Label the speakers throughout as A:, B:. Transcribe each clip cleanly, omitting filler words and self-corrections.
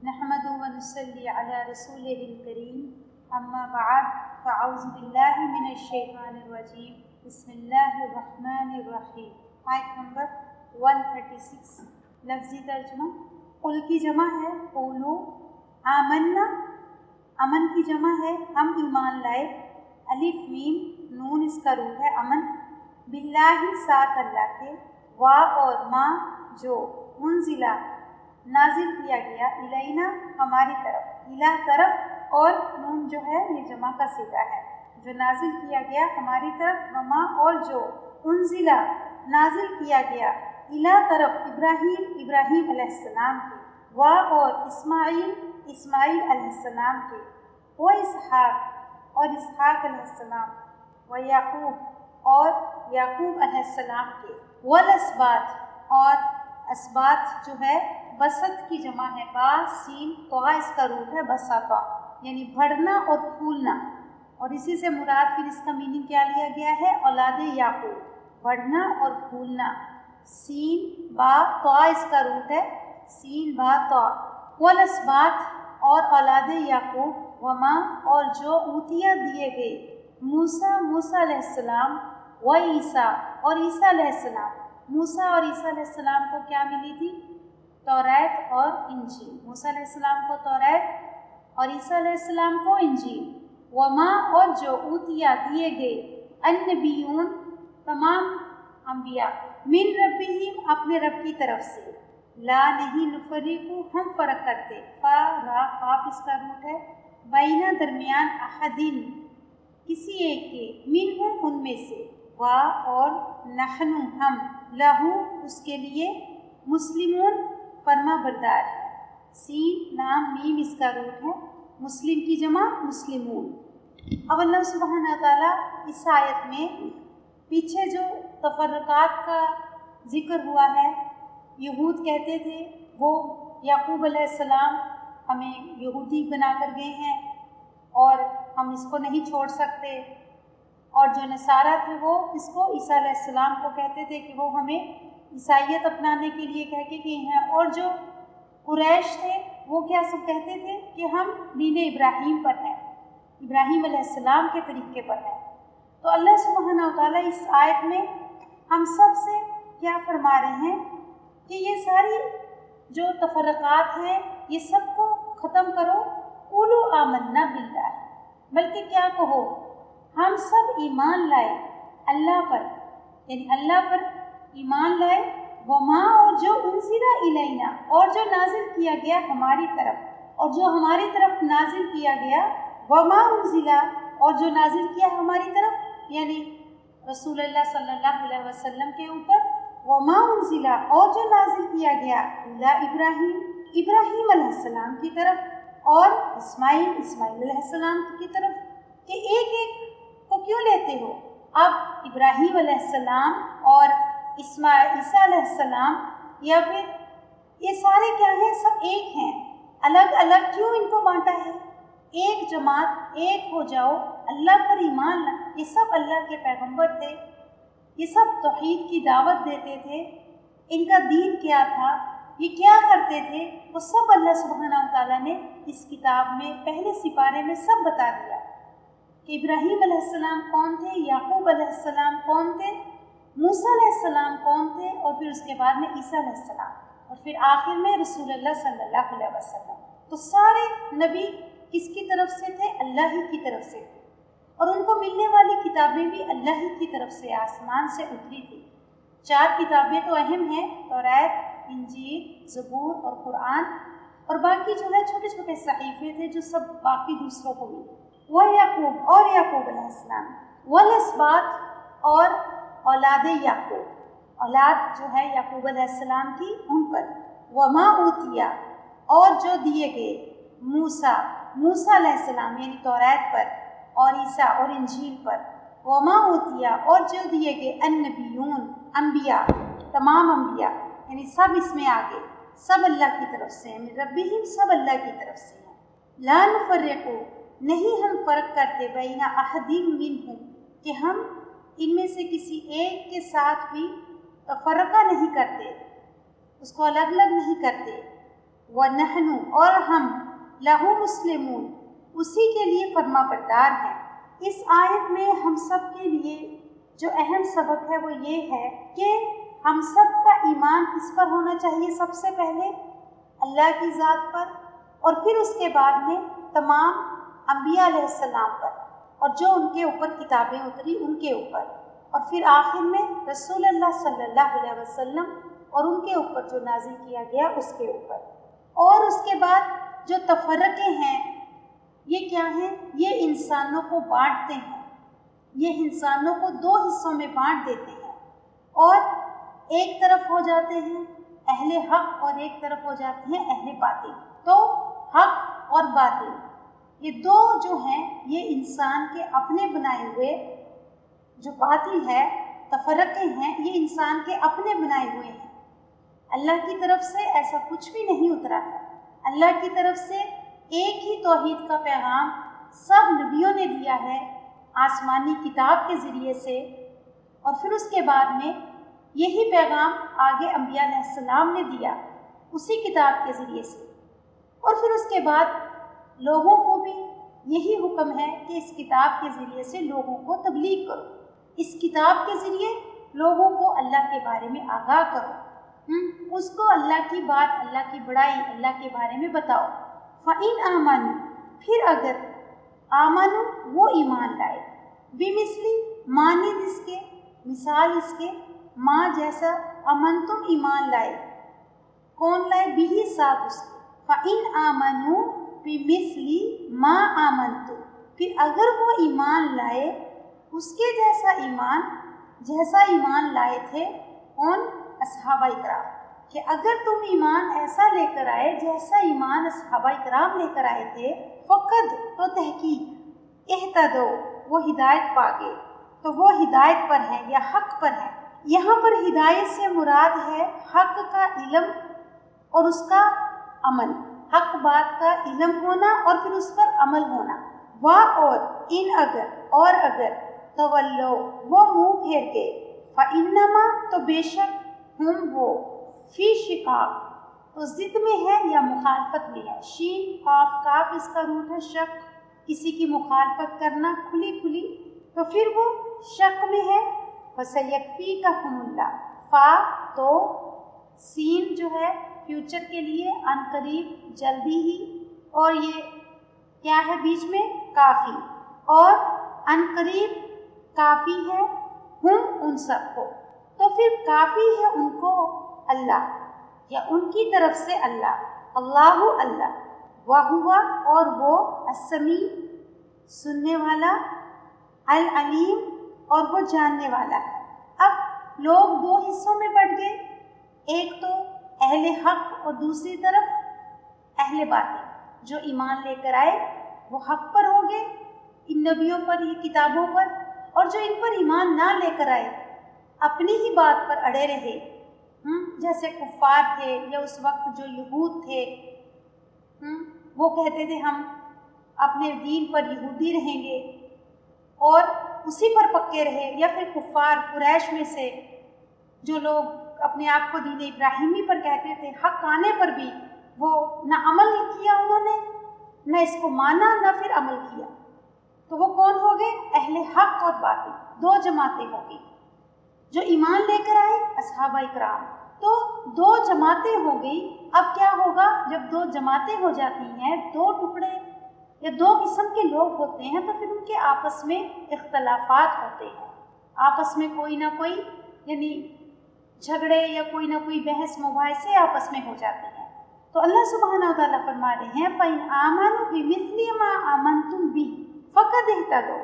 A: نحمد و نصلی علی رسولہ الکریم اما بعد فاعوذ باللہ من الشیطان الرجیم بسم اللہ الرحمن الرحیم۔ آیت نمبر 136 لفظی ترجمہ۔ قل کی جمع ہے قولو، آمنا امن کی جمع ہے ہم ایمان لائے، الف میم نون اس کا روٹ ہے امن، باللہ ساتھ اللہ کے، وا اور ما جو، انزلہ نازل کیا گیا، الینا ہماری طرف، الہ طرف اور نون جو ہے یہ جمع کا صیغہ ہے، جو نازل کیا گیا ہماری طرف، وما اور جو، انزلہ نازل کیا گیا، الہ طرف ابراہیم علیہ السلام کے، وا اور اسماعیل علیہ السلام کے، و اسحاق اور اسحاق علیہ السلام، و یعقوب اور یعقوب علیہ السلام کے، والاسباط اور اسباط جو ہے بسط کی جمع ہے، با سین طا اس کا روٹ ہے بساطا یعنی بڑھنا اور پھولنا، اور اسی سے مراد پھر اس کا میننگ کیا لیا گیا ہے، اولاد یعقوب، بڑھنا اور پھولنا، سین با طا اس کا روٹ ہے سین با طا، والاسباط اور اولاد یعقوب، وما اور جو اوتیا دیے گئے، موسیٰ علیہ السلام، و عیسیٰ اور عیسیٰ علیہ السلام، موسیٰ اور عیسیٰ علیہ السلام کو کیا ملی تھی؟ توریت اور انجیل، موسیٰ علیہ السلام کو توریت اور عیسیٰ علیہ السلام کو انجیل، وما اور جو اوتیا دیے گئے، النبیون تمام انبیاء، من ربہم اپنے رب کی طرف سے، لا نہیں نفرقو ہم فرق کرتے، فا را قاف اس کا روٹ ہے، بینہ درمیان احدین کسی ایک کے، منہم ان میں سے، وا اور نحنو ہم، لہو اس کے لیے، مسلمون فرما بردار ہے، سین لام میم اس کا روٹ ہے، مسلم کی جمع مسلمون۔ اب اللہ سبحانہ تعالیٰ اس آیت میں پیچھے جو تفرقات کا ذکر ہوا ہے، یہود کہتے تھے وہ یعقوب علیہ السلام ہمیں یہودی بنا کر گئے ہیں اور ہم اس کو نہیں چھوڑ سکتے، اور جو نصارہ تھے وہ اس کو عیسیٰ علیہ السلام کو کہتے تھے کہ وہ ہمیں عیسائیت اپنانے کے لیے کہہ کے گئے ہیں، اور جو قریش تھے وہ کیا سب کہتے تھے کہ ہم دین ابراہیم پر ہیں، ابراہیم علیہ السلام کے طریقے پر ہیں۔ تو اللہ سبحانہ وتعالیٰ اس آیت میں ہم سب سے کیا فرما رہے ہیں کہ یہ ساری جو تفرقات ہیں یہ سب کو ختم کرو، قولوا آمنا باللہ، بلکہ کیا کہو ہم سب ایمان لائے اللہ پر، یعنی اللہ پر ایمان لائے، وما اور جو انزل الینا اور جو نازل کیا گیا ہماری طرف، اور جو ہماری طرف نازل کیا گیا، وما انزل اور جو نازل کیا ہماری طرف یعنی رسول اللہ صلی اللہ علیہ وسلم کے اوپر، وما انزل اور جو نازل کیا گیا ابراہیم علیہ السلام کی طرف اور اسماعیل علیہ السلام کی طرف، کہ ایک ایک کو کیوں لیتے ہو؟ اب ابراہیم علیہ السلام اور عیسیٰ علیہ السلام یا پھر یہ سارے کیا ہیں؟ سب ایک ہیں، الگ الگ کیوں ان کو بانٹا ہے؟ ایک جماعت، ایک ہو جاؤ، اللہ پر ایمان لا، یہ سب اللہ کے پیغمبر تھے، یہ سب توحید کی دعوت دیتے تھے، ان کا دین کیا تھا، یہ کیا کرتے تھے، وہ سب اللہ سبحانہ وتعالیٰ نے اس کتاب میں پہلے سپارے میں سب بتا دیا کہ ابراہیم علیہ السلام کون تھے، یعقوب علیہ السلام کون تھے، موسیٰ علیہ السلام کون تھے، اور پھر اس کے بعد میں عیسیٰ علیہ السلام، اور پھر آخر میں رسول اللہ صلی اللہ علیہ وسلم۔ تو سارے نبی کس کی طرف سے تھے؟ اللہ ہی کی طرف سے تھے، اور ان کو ملنے والی کتابیں بھی اللہ ہی کی طرف سے آسمان سے اتری تھی۔ 4 کتابیں تو اہم ہیں، توریت، انجیل، زبور اور قرآن، اور باقی جو ہے چھوٹے چھوٹے صحیفے تھے جو سب باقی دوسروں کو ملے، وہ یعقوب اور یعقوب علیہ السلام، والاسباط اور اولاد یعقوب، اولاد جو ہے یعقوب علیہ السلام کی ان پر، وما اوتیا اور جو دیے گئے، موسیٰ علیہ السلام یعنی توریت پر، اور عیسیٰ اور انجیل پر، وما اوتیا اور جو دیے گئے، النبیون انبیاء، تمام انبیاء یعنی سب اس میں آگے، سب اللہ کی طرف سے ہیں، من ربہم سب اللہ کی طرف سے ہیں، لا نفرقو نہیں ہم فرق کرتے، بین احد منہم کہ ہم ان میں سے کسی ایک کے ساتھ بھی تفرقہ نہیں کرتے، اس کو الگ الگ نہیں کرتے، وَنَحْنُ اور ہم لَهُ مُسْلِمُونَ اسی کے لیے فرما بردار ہیں۔ اس آیت میں ہم سب کے لیے جو اہم سبق ہے وہ یہ ہے کہ ہم سب کا ایمان کس پر ہونا چاہیے؟ سب سے پہلے اللہ کی ذات پر، اور پھر اس کے بعد میں تمام انبیاء علیہ السلام پر، اور جو ان کے اوپر کتابیں اتری ان کے اوپر، اور پھر آخر میں رسول اللہ صلی اللہ علیہ وسلم اور ان کے اوپر جو نازل کیا گیا اس کے اوپر۔ اور اس کے بعد جو تفرقے ہیں یہ کیا ہیں؟ یہ انسانوں کو بانٹتے ہیں، یہ انسانوں کو دو حصوں میں بانٹ دیتے ہیں، اور ایک طرف ہو جاتے ہیں اہل حق اور ایک طرف ہو جاتے ہیں اہل باطل۔ تو حق اور باطل یہ دو جو ہیں یہ انسان کے اپنے بنائے ہوئے، جو باطل ہے تفرقے ہیں یہ انسان کے اپنے بنائے ہوئے ہیں، اللہ کی طرف سے ایسا کچھ بھی نہیں اترا ہے۔ اللہ کی طرف سے ایک ہی توحید کا پیغام سب نبیوں نے دیا ہے آسمانی کتاب کے ذریعے سے، اور پھر اس کے بعد میں یہی پیغام آگے انبیاء علیہ السلام نے دیا اسی کتاب کے ذریعے سے، اور پھر اس کے بعد لوگوں کو بھی یہی حکم ہے کہ اس کتاب کے ذریعے سے لوگوں کو تبلیغ کرو، اس کتاب کے ذریعے لوگوں کو اللہ کے بارے میں آگاہ کرو، اس کو اللہ کی بات، اللہ کی بڑائی، اللہ کے بارے میں بتاؤ۔ فَإِنْ آمَنُوا پھر اگر آمنو وہ ایمان لائے، بِمِثْلِ مانند اس کے، مثال اس کے، ماں جیسا امن تم ایمان لائے، کون لائے؟ بھی ساتھ اس کے۔ فَإِنْ آمَنُوا بِمِثْلِ مَا آمَنْتُمْ پھر اگر وہ ایمان لائے اس کے جیسا ایمان، جیسا ایمان لائے تھے کون؟ اصحابہ کرام، کہ اگر تم ایمان ایسا لے کر آئے جیسا ایمان اصحابہ کرام لے کر آئے تھے، فقد تو تحقیق، اہتدوا وہ ہدایت پا گئے، تو وہ ہدایت پر ہیں یا حق پر ہیں۔ یہاں پر ہدایت سے مراد ہے حق کا علم اور اس کا عمل، حق بات کا علم ہونا اور پھر اس پر عمل ہونا۔ اور ان اگر اور اگر تولو وہ منہ پھیر گئے، فَإِنَّمَا تو بے شک ہم وہ فی شقاق تو ضد میں ہے یا مخالفت میں ہے، شین قاف کاف اس کا روٹ ہے شک، کسی کی مخالفت کرنا کھلی کھلی، تو پھر وہ شک میں ہے۔ فَسَيَكْفِيكَهُمُ اللَّهُ فا تو سین جو ہے فیوچر کے لیے ان قریب جلدی ہی، اور یہ کیا ہے بیچ میں؟ کافی، اور ان قریب کافی ہے ہم ان سب کو، تو پھر کافی ہے ان کو اللہ یا ان کی طرف سے اللہ، اللہ اللہ، وَهُوَ اور وہ السمیع سننے والا، العلیم اور وہ جاننے والا ہے۔ اب لوگ دو حصوں میں بٹ گئے، ایک تو اہل حق اور دوسری طرف اہل باطل، جو ایمان لے کر آئے وہ حق پر ہو گئے ان نبیوں پر، یہ کتابوں پر، اور جو ان پر ایمان نہ لے کر آئے اپنی ہی بات پر اڑے رہے، جیسے کفار تھے یا اس وقت جو یہود تھے، وہ کہتے تھے ہم اپنے دین پر یہودی رہیں گے اور اسی پر پکے رہے، یا پھر کفار قریش میں سے جو لوگ اپنے آپ کو دین ابراہیمی پر کہتے تھے، حق آنے پر بھی وہ نہ عمل کیا انہوں نے، نہ اس کو مانا نہ پھر عمل کیا، تو وہ کون ہو گئے؟ اہل حق اور باطل، دو جماعتیں ہو گئی۔ جو ایمان لے کر آئے اصحابہ اکرام، تو دو جماعتیں ہو گئی۔ اب کیا ہوگا جب دو جماعتیں ہو جاتی ہیں، دو ٹکڑے یا دو قسم کے لوگ ہوتے ہیں، تو پھر ان کے آپس میں اختلافات ہوتے ہیں، آپس میں کوئی نہ کوئی یعنی جھگڑے یا کوئی نہ کوئی بحث مباحثے آپس میں ہو جاتے ہیں۔ تو اللہ سبحانہ وتعالیٰ فرما رہے ہیں فَإِنْ آمَنُوا بِمِثْلِ مَا آمَنْتُمْ بِهِ فَقَدْ اهْتَدَوْا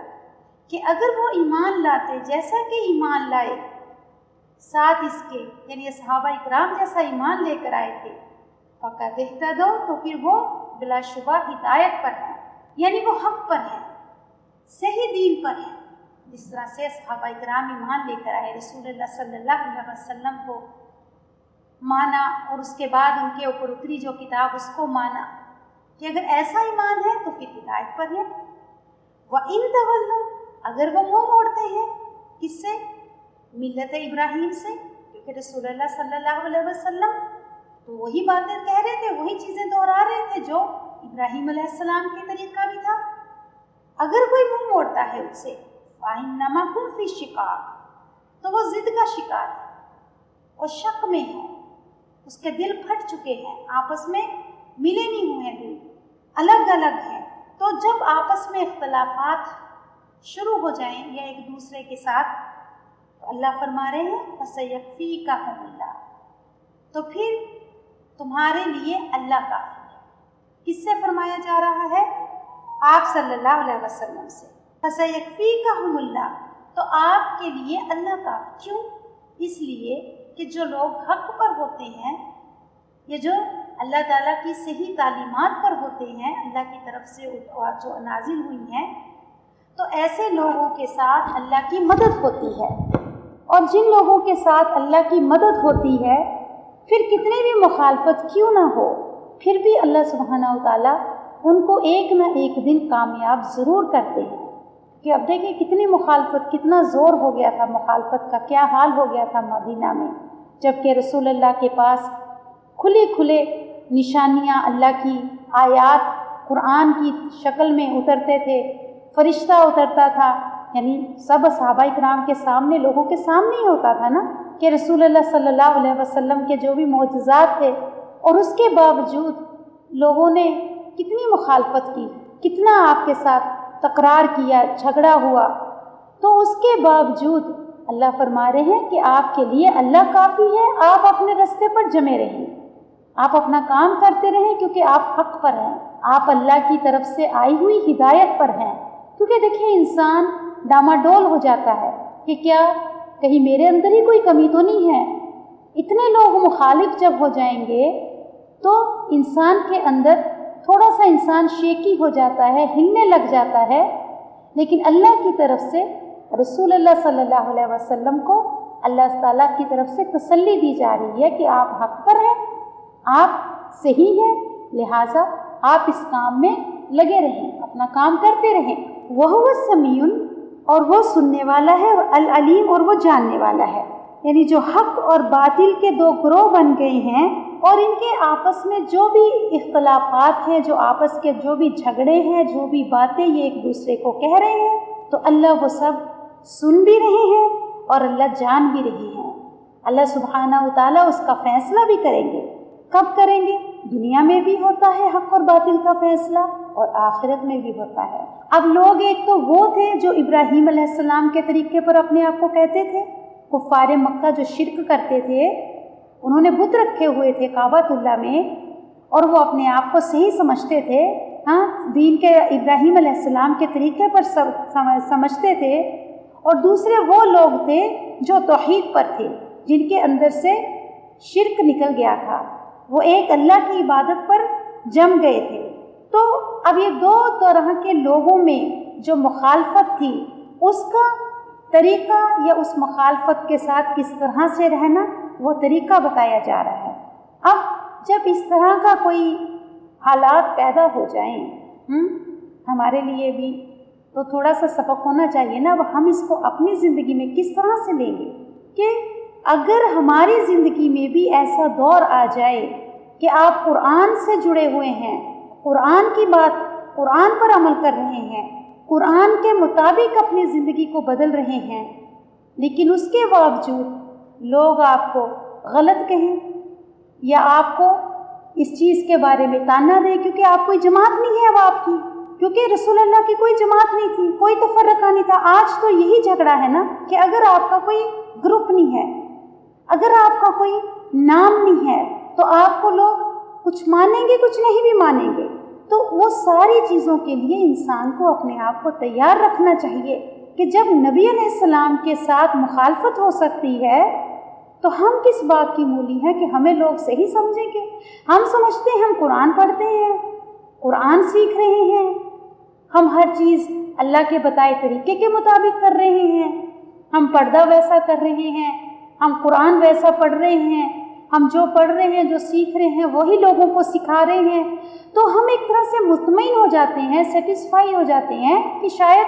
A: کہ اگر وہ ایمان لاتے جیسا کہ ایمان لائے ساتھ اس کے، یعنی صحابہ اکرام جیسا ایمان لے کر آئے تھے، فَقَدْ اهْتَدَوْا تو پھر وہ بلا شبہ ہدایت پر ہیں، یعنی وہ حق پر ہیں، صحیح دین پر ہیں۔ جس طرح سے صحابہ اکرام ایمان لے کر آئے، رسول اللہ صلی اللہ علیہ وسلم کو مانا، اور اس کے بعد ان کے اوپر اتری جو کتاب اس کو مانا، کہ اگر ایسا ایمان ہے تو پھر ہدایت پر ہے۔ وَإِن تَوَلَّوْا اگر وہ منہ موڑتے ہیں کس سے؟ ملت ابراہیم سے، کیونکہ رسول اللہ صلی اللہ علیہ وسلم تو وہی باتیں کہہ رہے تھے، وہی چیزیں دہرا رہے تھے جو ابراہیم علیہ السلام کے طریقہ بھی تھا۔ اگر کوئی منہ موڑتا ہے اس سے فَإِنَّمَا هُمْ فِي شِقَاقٍ، تو وہ ضد کا شکار ہے اور شک میں ہے، اس کے دل پھٹ چکے ہیں، آپس میں ملے نہیں ہوئے ہیں، دل الگ الگ ہیں۔ تو جب آپس میں اختلافات شروع ہو جائیں یا ایک دوسرے کے ساتھ، تو اللہ فرما رہے ہیں فَسَيَكْفِيكَهُمُ اللَّهُ، تو پھر تمہارے لیے اللہ کافی ہے۔ کس سے فرمایا جا رہا ہے؟ آپ صلی اللہ علیہ وسلم سے۔ فَسَيَكْفِيكَهُمُ اللَّهُ، تو آپ کے لیے اللہ کافی۔ کیوں؟ اس لیے کہ جو لوگ حق پر ہوتے ہیں، یہ جو اللہ تعالیٰ کی صحیح تعلیمات پر ہوتے ہیں، اللہ کی طرف سے جو نازل ہوئی ہیں، تو ایسے لوگوں کے ساتھ اللہ کی مدد ہوتی ہے۔ اور جن لوگوں کے ساتھ اللہ کی مدد ہوتی ہے، پھر کتنی بھی مخالفت کیوں نہ ہو، پھر بھی اللہ سبحانہ وتعالیٰ ان کو ایک نہ ایک دن کامیاب ضرور کرتے ہیں۔ کہ اب دیکھیں کتنی مخالفت، کتنا زور ہو گیا تھا مخالفت کا، کیا حال ہو گیا تھا مدینہ میں، جب کہ رسول اللہ کے پاس کھلے نشانیاں، اللہ کی آیات قرآن کی شکل میں اترتے تھے، فرشتہ اترتا تھا، یعنی سب صحابہ کرام کے سامنے، لوگوں کے سامنے ہی ہوتا تھا نا، کہ رسول اللہ صلی اللہ علیہ وسلم کے جو بھی معجزات تھے، اور اس کے باوجود لوگوں نے کتنی مخالفت کی، کتنا آپ کے ساتھ تکرار کیا، جھگڑا ہوا، تو اس کے باوجود اللہ فرما رہے ہیں کہ آپ کے لیے اللہ کافی ہے، آپ اپنے راستے پر جمے رہیں، آپ اپنا کام کرتے رہیں، کیونکہ آپ حق پر ہیں، آپ اللہ کی طرف سے آئی ہوئی ہدایت پر ہیں۔ کیونکہ دیکھیں انسان ڈاماڈول ہو جاتا ہے کہ کیا کہیں میرے اندر ہی کوئی کمی تو نہیں ہے۔ اتنے لوگ مخالف جب ہو جائیں گے تو انسان کے اندر تھوڑا سا انسان شیکی ہو جاتا ہے، ہلنے لگ جاتا ہے، لیکن اللہ کی طرف سے رسول اللہ صلی اللہ علیہ وسلم کو اللہ تعالیٰ کی طرف سے تسلی دی جا رہی ہے کہ آپ حق پر ہیں، آپ صحیح ہیں، لہٰذا آپ اس کام میں لگے رہیں، اپنا کام کرتے رہیں۔ وَهُوَ السَّمِيعُ، اور وہ سننے والا ہے، العلیم، اور وہ جاننے والا ہے۔ یعنی جو حق اور باطل کے دو گروہ بن گئے ہیں، اور ان کے آپس میں جو بھی اختلافات ہیں، جو آپس کے جو بھی جھگڑے ہیں، جو بھی باتیں یہ ایک دوسرے کو کہہ رہے ہیں، تو اللہ وہ سب سن بھی رہے ہیں اور اللہ جان بھی رہے ہیں۔ اللہ سبحانہ وتعالیٰ اس کا فیصلہ بھی کریں گے۔ کب کریں گے؟ دنیا میں بھی ہوتا ہے حق اور باطل کا فیصلہ، اور آخرت میں بھی ہوتا ہے۔ اب لوگ ایک تو وہ تھے جو ابراہیم علیہ السلام کے طریقے پر اپنے آپ کو کہتے تھے، کفار مکہ جو شرک کرتے تھے، انہوں نے بت رکھے ہوئے تھے کعبۃ اللہ میں، اور وہ اپنے آپ کو صحیح سمجھتے تھے، دین کے ابراہیم علیہ السلام کے طریقے پر سمجھتے تھے۔ اور دوسرے وہ لوگ تھے جو توحید پر تھے، جن کے اندر سے شرک نکل گیا تھا، وہ ایک اللہ کی عبادت پر جم گئے تھے۔ تو اب یہ دو طرح کے لوگوں میں جو مخالفت تھی، اس کا طریقہ یا اس مخالفت کے ساتھ کس طرح سے رہنا، وہ طریقہ بتایا جا رہا ہے۔ اب جب اس طرح کا کوئی حالات پیدا ہو جائیں ہمارے لیے بھی، تو تھوڑا سا سبق ہونا چاہیے نا، ہم اس کو اپنی زندگی میں کس طرح سے لیں گے، کہ اگر ہماری زندگی میں بھی ایسا دور آ جائے کہ آپ قرآن سے جڑے ہوئے ہیں، قرآن کی بات، قرآن پر عمل کر رہے ہیں، قرآن کے مطابق اپنی زندگی کو بدل رہے ہیں، لیکن اس کے باوجود لوگ آپ کو غلط کہیں یا آپ کو اس چیز کے بارے میں تانا دیں، کیونکہ آپ کوئی جماعت نہیں ہے اب آپ کی، کیونکہ رسول اللہ کی کوئی جماعت نہیں تھی، کوئی تفرقہ نہیں تھا۔ آج تو یہی جھگڑا ہے نا، کہ اگر آپ کا کوئی گروپ نہیں ہے، اگر آپ کا کوئی نام نہیں ہے، تو آپ کو لوگ کچھ مانیں گے، کچھ نہیں بھی مانیں گے۔ تو وہ ساری چیزوں کے لیے انسان کو اپنے آپ کو تیار رکھنا چاہیے کہ جب نبی علیہ السلام کے ساتھ مخالفت ہو سکتی ہے، تو ہم کس بات کی مولی ہیں کہ ہمیں لوگ صحیح سمجھیں گے؟ ہم سمجھتے ہیں ہم قرآن پڑھتے ہیں، قرآن سیکھ رہے ہیں، ہم ہر چیز اللہ کے بتائے طریقے کے مطابق کر رہے ہیں، ہم پردہ ویسا کر رہے ہیں، ہم قرآن ویسا پڑھ رہے ہیں، ہم جو پڑھ رہے ہیں، جو سیکھ رہے ہیں، وہی لوگوں کو سکھا رہے ہیں، تو ہم ایک طرح سے مطمئن ہو جاتے ہیں، سیٹسفائی ہو جاتے ہیں کہ شاید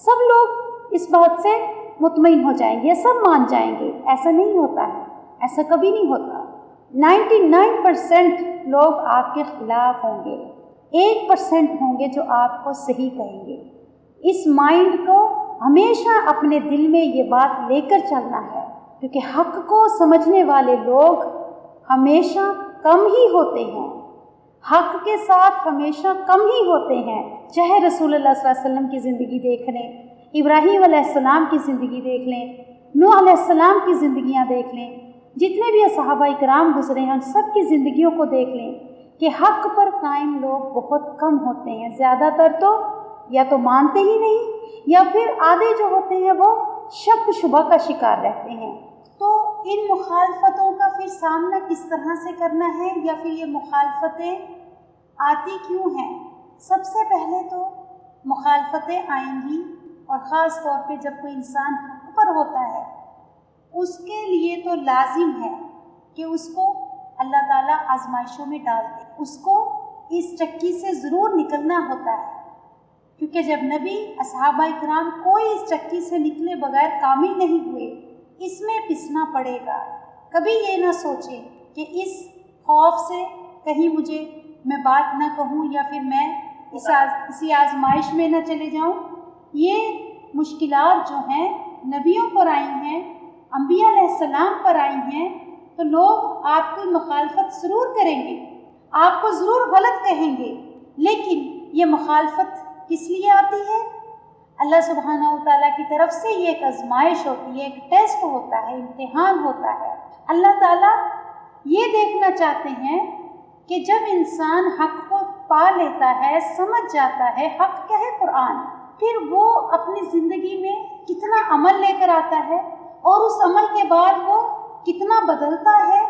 A: سب لوگ اس بات سے مطمئن ہو جائیں گے، سب مان جائیں گے۔ ایسا نہیں ہوتا ہے، ایسا کبھی نہیں ہوتا۔ 99% لوگ آپ کے خلاف ہوں گے، 1% ہوں گے جو آپ کو صحیح کہیں گے۔ اس مائنڈ کو ہمیشہ اپنے دل میں یہ بات لے کر چلنا ہے، کیونکہ حق کو سمجھنے والے لوگ ہمیشہ کم ہی ہوتے ہیں، حق کے ساتھ ہمیشہ کم ہی ہوتے ہیں۔ چاہے رسول اللہ صلی اللہ علیہ وسلم کی زندگی دیکھ لیں، ابراہیم علیہ السلام کی زندگی دیکھ لیں، نوح علیہ السلام کی زندگیاں دیکھ لیں، جتنے بھی صحابہ کرام گزرے ہیں ان سب کی زندگیوں کو دیکھ لیں کہ حق پر قائم لوگ بہت کم ہوتے ہیں۔ زیادہ تر تو یا تو مانتے ہی نہیں، یا پھر آدھے جو ہوتے ہیں وہ شک شبہ کا شکار رہتے ہیں۔ تو ان مخالفتوں کا پھر سامنا کس طرح سے کرنا ہے، یا پھر یہ مخالفتیں آتی کیوں ہیں؟ سب سے پہلے تو مخالفتیں آئیں گی، اور خاص طور پہ جب کوئی انسان حق پر ہوتا ہے اس کے لیے تو لازم ہے کہ اس کو اللہ تعالیٰ آزمائشوں میں ڈال دے، اس کو اس چکی سے ضرور نکلنا ہوتا ہے، کیونکہ جب نبی اصحابہ کرام کوئی اس چکی سے نکلے بغیر کامل نہیں ہوئے، اس میں پسنا پڑے گا۔ کبھی یہ نہ سوچیں کہ اس خوف سے کہیں میں بات نہ کہوں، یا پھر میں اسی آزمائش میں نہ چلے جاؤں۔ یہ مشکلات جو ہیں نبیوں پر آئی ہیں، انبیاء علیہ السلام پر آئی ہیں، تو لوگ آپ کی مخالفت ضرور کریں گے، آپ کو ضرور غلط کہیں گے، لیکن یہ مخالفت کس لیے آتی ہے؟ اللہ سبحانہ و تعالیٰ کی طرف سے یہ ایک آزمائش ہوتی ہے، ایک ٹیسٹ ہوتا ہے، امتحان ہوتا ہے۔ اللہ تعالیٰ یہ دیکھنا چاہتے ہیں کہ جب انسان حق کو پا لیتا ہے، سمجھ جاتا ہے، حق کیا ہے قرآن، پھر وہ اپنی زندگی میں کتنا عمل لے کر آتا ہے، اور اس عمل کے بعد وہ کتنا بدلتا ہے،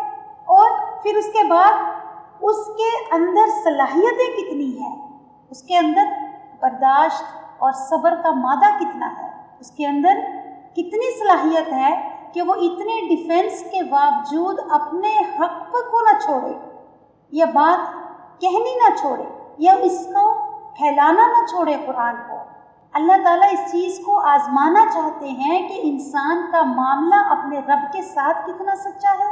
A: اور پھر اس کے بعد اس کے اندر صلاحیتیں کتنی ہیں، اس کے اندر برداشت اور صبر کا مادہ کتنا ہے، اس کے اندر کتنی صلاحیت ہے کہ وہ اتنے ڈیفنس کے باوجود اپنے حق کو نہ چھوڑے، یا بات کہنی نہ چھوڑے، یا اس کو پھیلانا نہ چھوڑے قرآن کو۔ اللہ تعالیٰ اس چیز کو آزمانا چاہتے ہیں کہ انسان کا معاملہ اپنے رب کے ساتھ کتنا سچا ہے،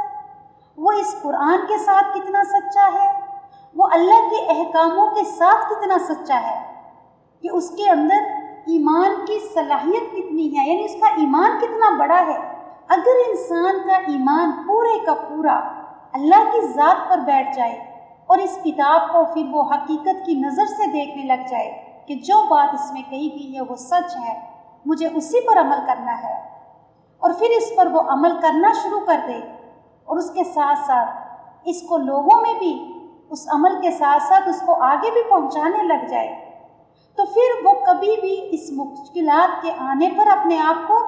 A: وہ اس قرآن کے ساتھ کتنا سچا ہے، وہ اللہ کے احکاموں کے ساتھ کتنا سچا ہے، کہ اس کے اندر ایمان کی صلاحیت کتنی ہے، یعنی اس کا ایمان کتنا بڑا ہے۔ اگر انسان کا ایمان پورے کا پورا اللہ کی ذات پر بیٹھ جائے، اور اس کتاب کو پھر وہ حقیقت کی نظر سے دیکھنے لگ جائے کہ جو بات اس میں کہی گئی ہے وہ سچ ہے، مجھے اسی پر عمل کرنا ہے، اور پھر اس پر وہ عمل کرنا شروع کر دے، اور اس کے ساتھ ساتھ اس کو لوگوں میں بھی اس عمل کے ساتھ ساتھ اس کو آگے بھی پہنچانے لگ جائے، تو پھر وہ کبھی بھی اس مشکلات کے آنے پر اپنے آپ کو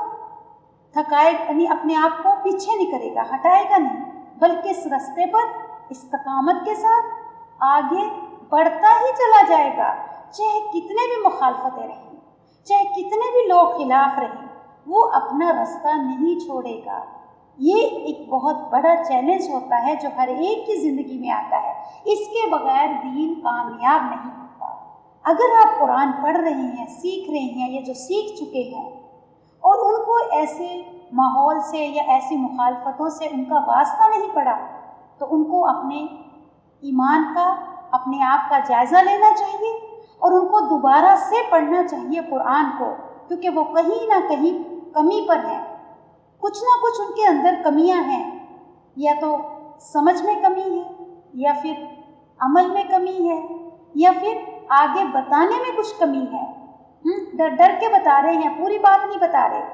A: تھکائے، یعنی اپنے آپ کو پیچھے نہیں کرے گا، ہٹائے گا نہیں، بلکہ اس راستے پر استقامت کے ساتھ آگے بڑھتا ہی چلا جائے گا، چاہے کتنے بھی مخالفتیں رہیں، چاہے کتنے بھی لوگ خلاف رہیں، وہ اپنا راستہ نہیں چھوڑے گا۔ یہ ایک بہت بڑا چیلنج ہوتا ہے جو ہر ایک کی زندگی میں آتا ہے، اس کے بغیر دین کامیاب نہیں ہوتا۔ اگر آپ قرآن پڑھ رہے ہیں، سیکھ رہے ہیں، یا جو سیکھ چکے ہیں، اور ان کو ایسے ماحول سے یا ایسی مخالفتوں سے ان کا واسطہ نہیں پڑا، تو ان کو اپنے ایمان کا، اپنے آپ کا جائزہ لینا چاہیے، اور ان کو دوبارہ سے پڑھنا چاہیے قرآن کو، کیونکہ وہ کہیں نہ کہیں کمی پر ہیں، کچھ نہ کچھ ان کے اندر کمیاں ہیں، یا تو سمجھ میں کمی ہے، یا پھر عمل میں کمی ہے، یا پھر آگے بتانے میں کچھ کمی ہے، ڈر کے بتا رہے ہیں، پوری بات نہیں بتا رہے،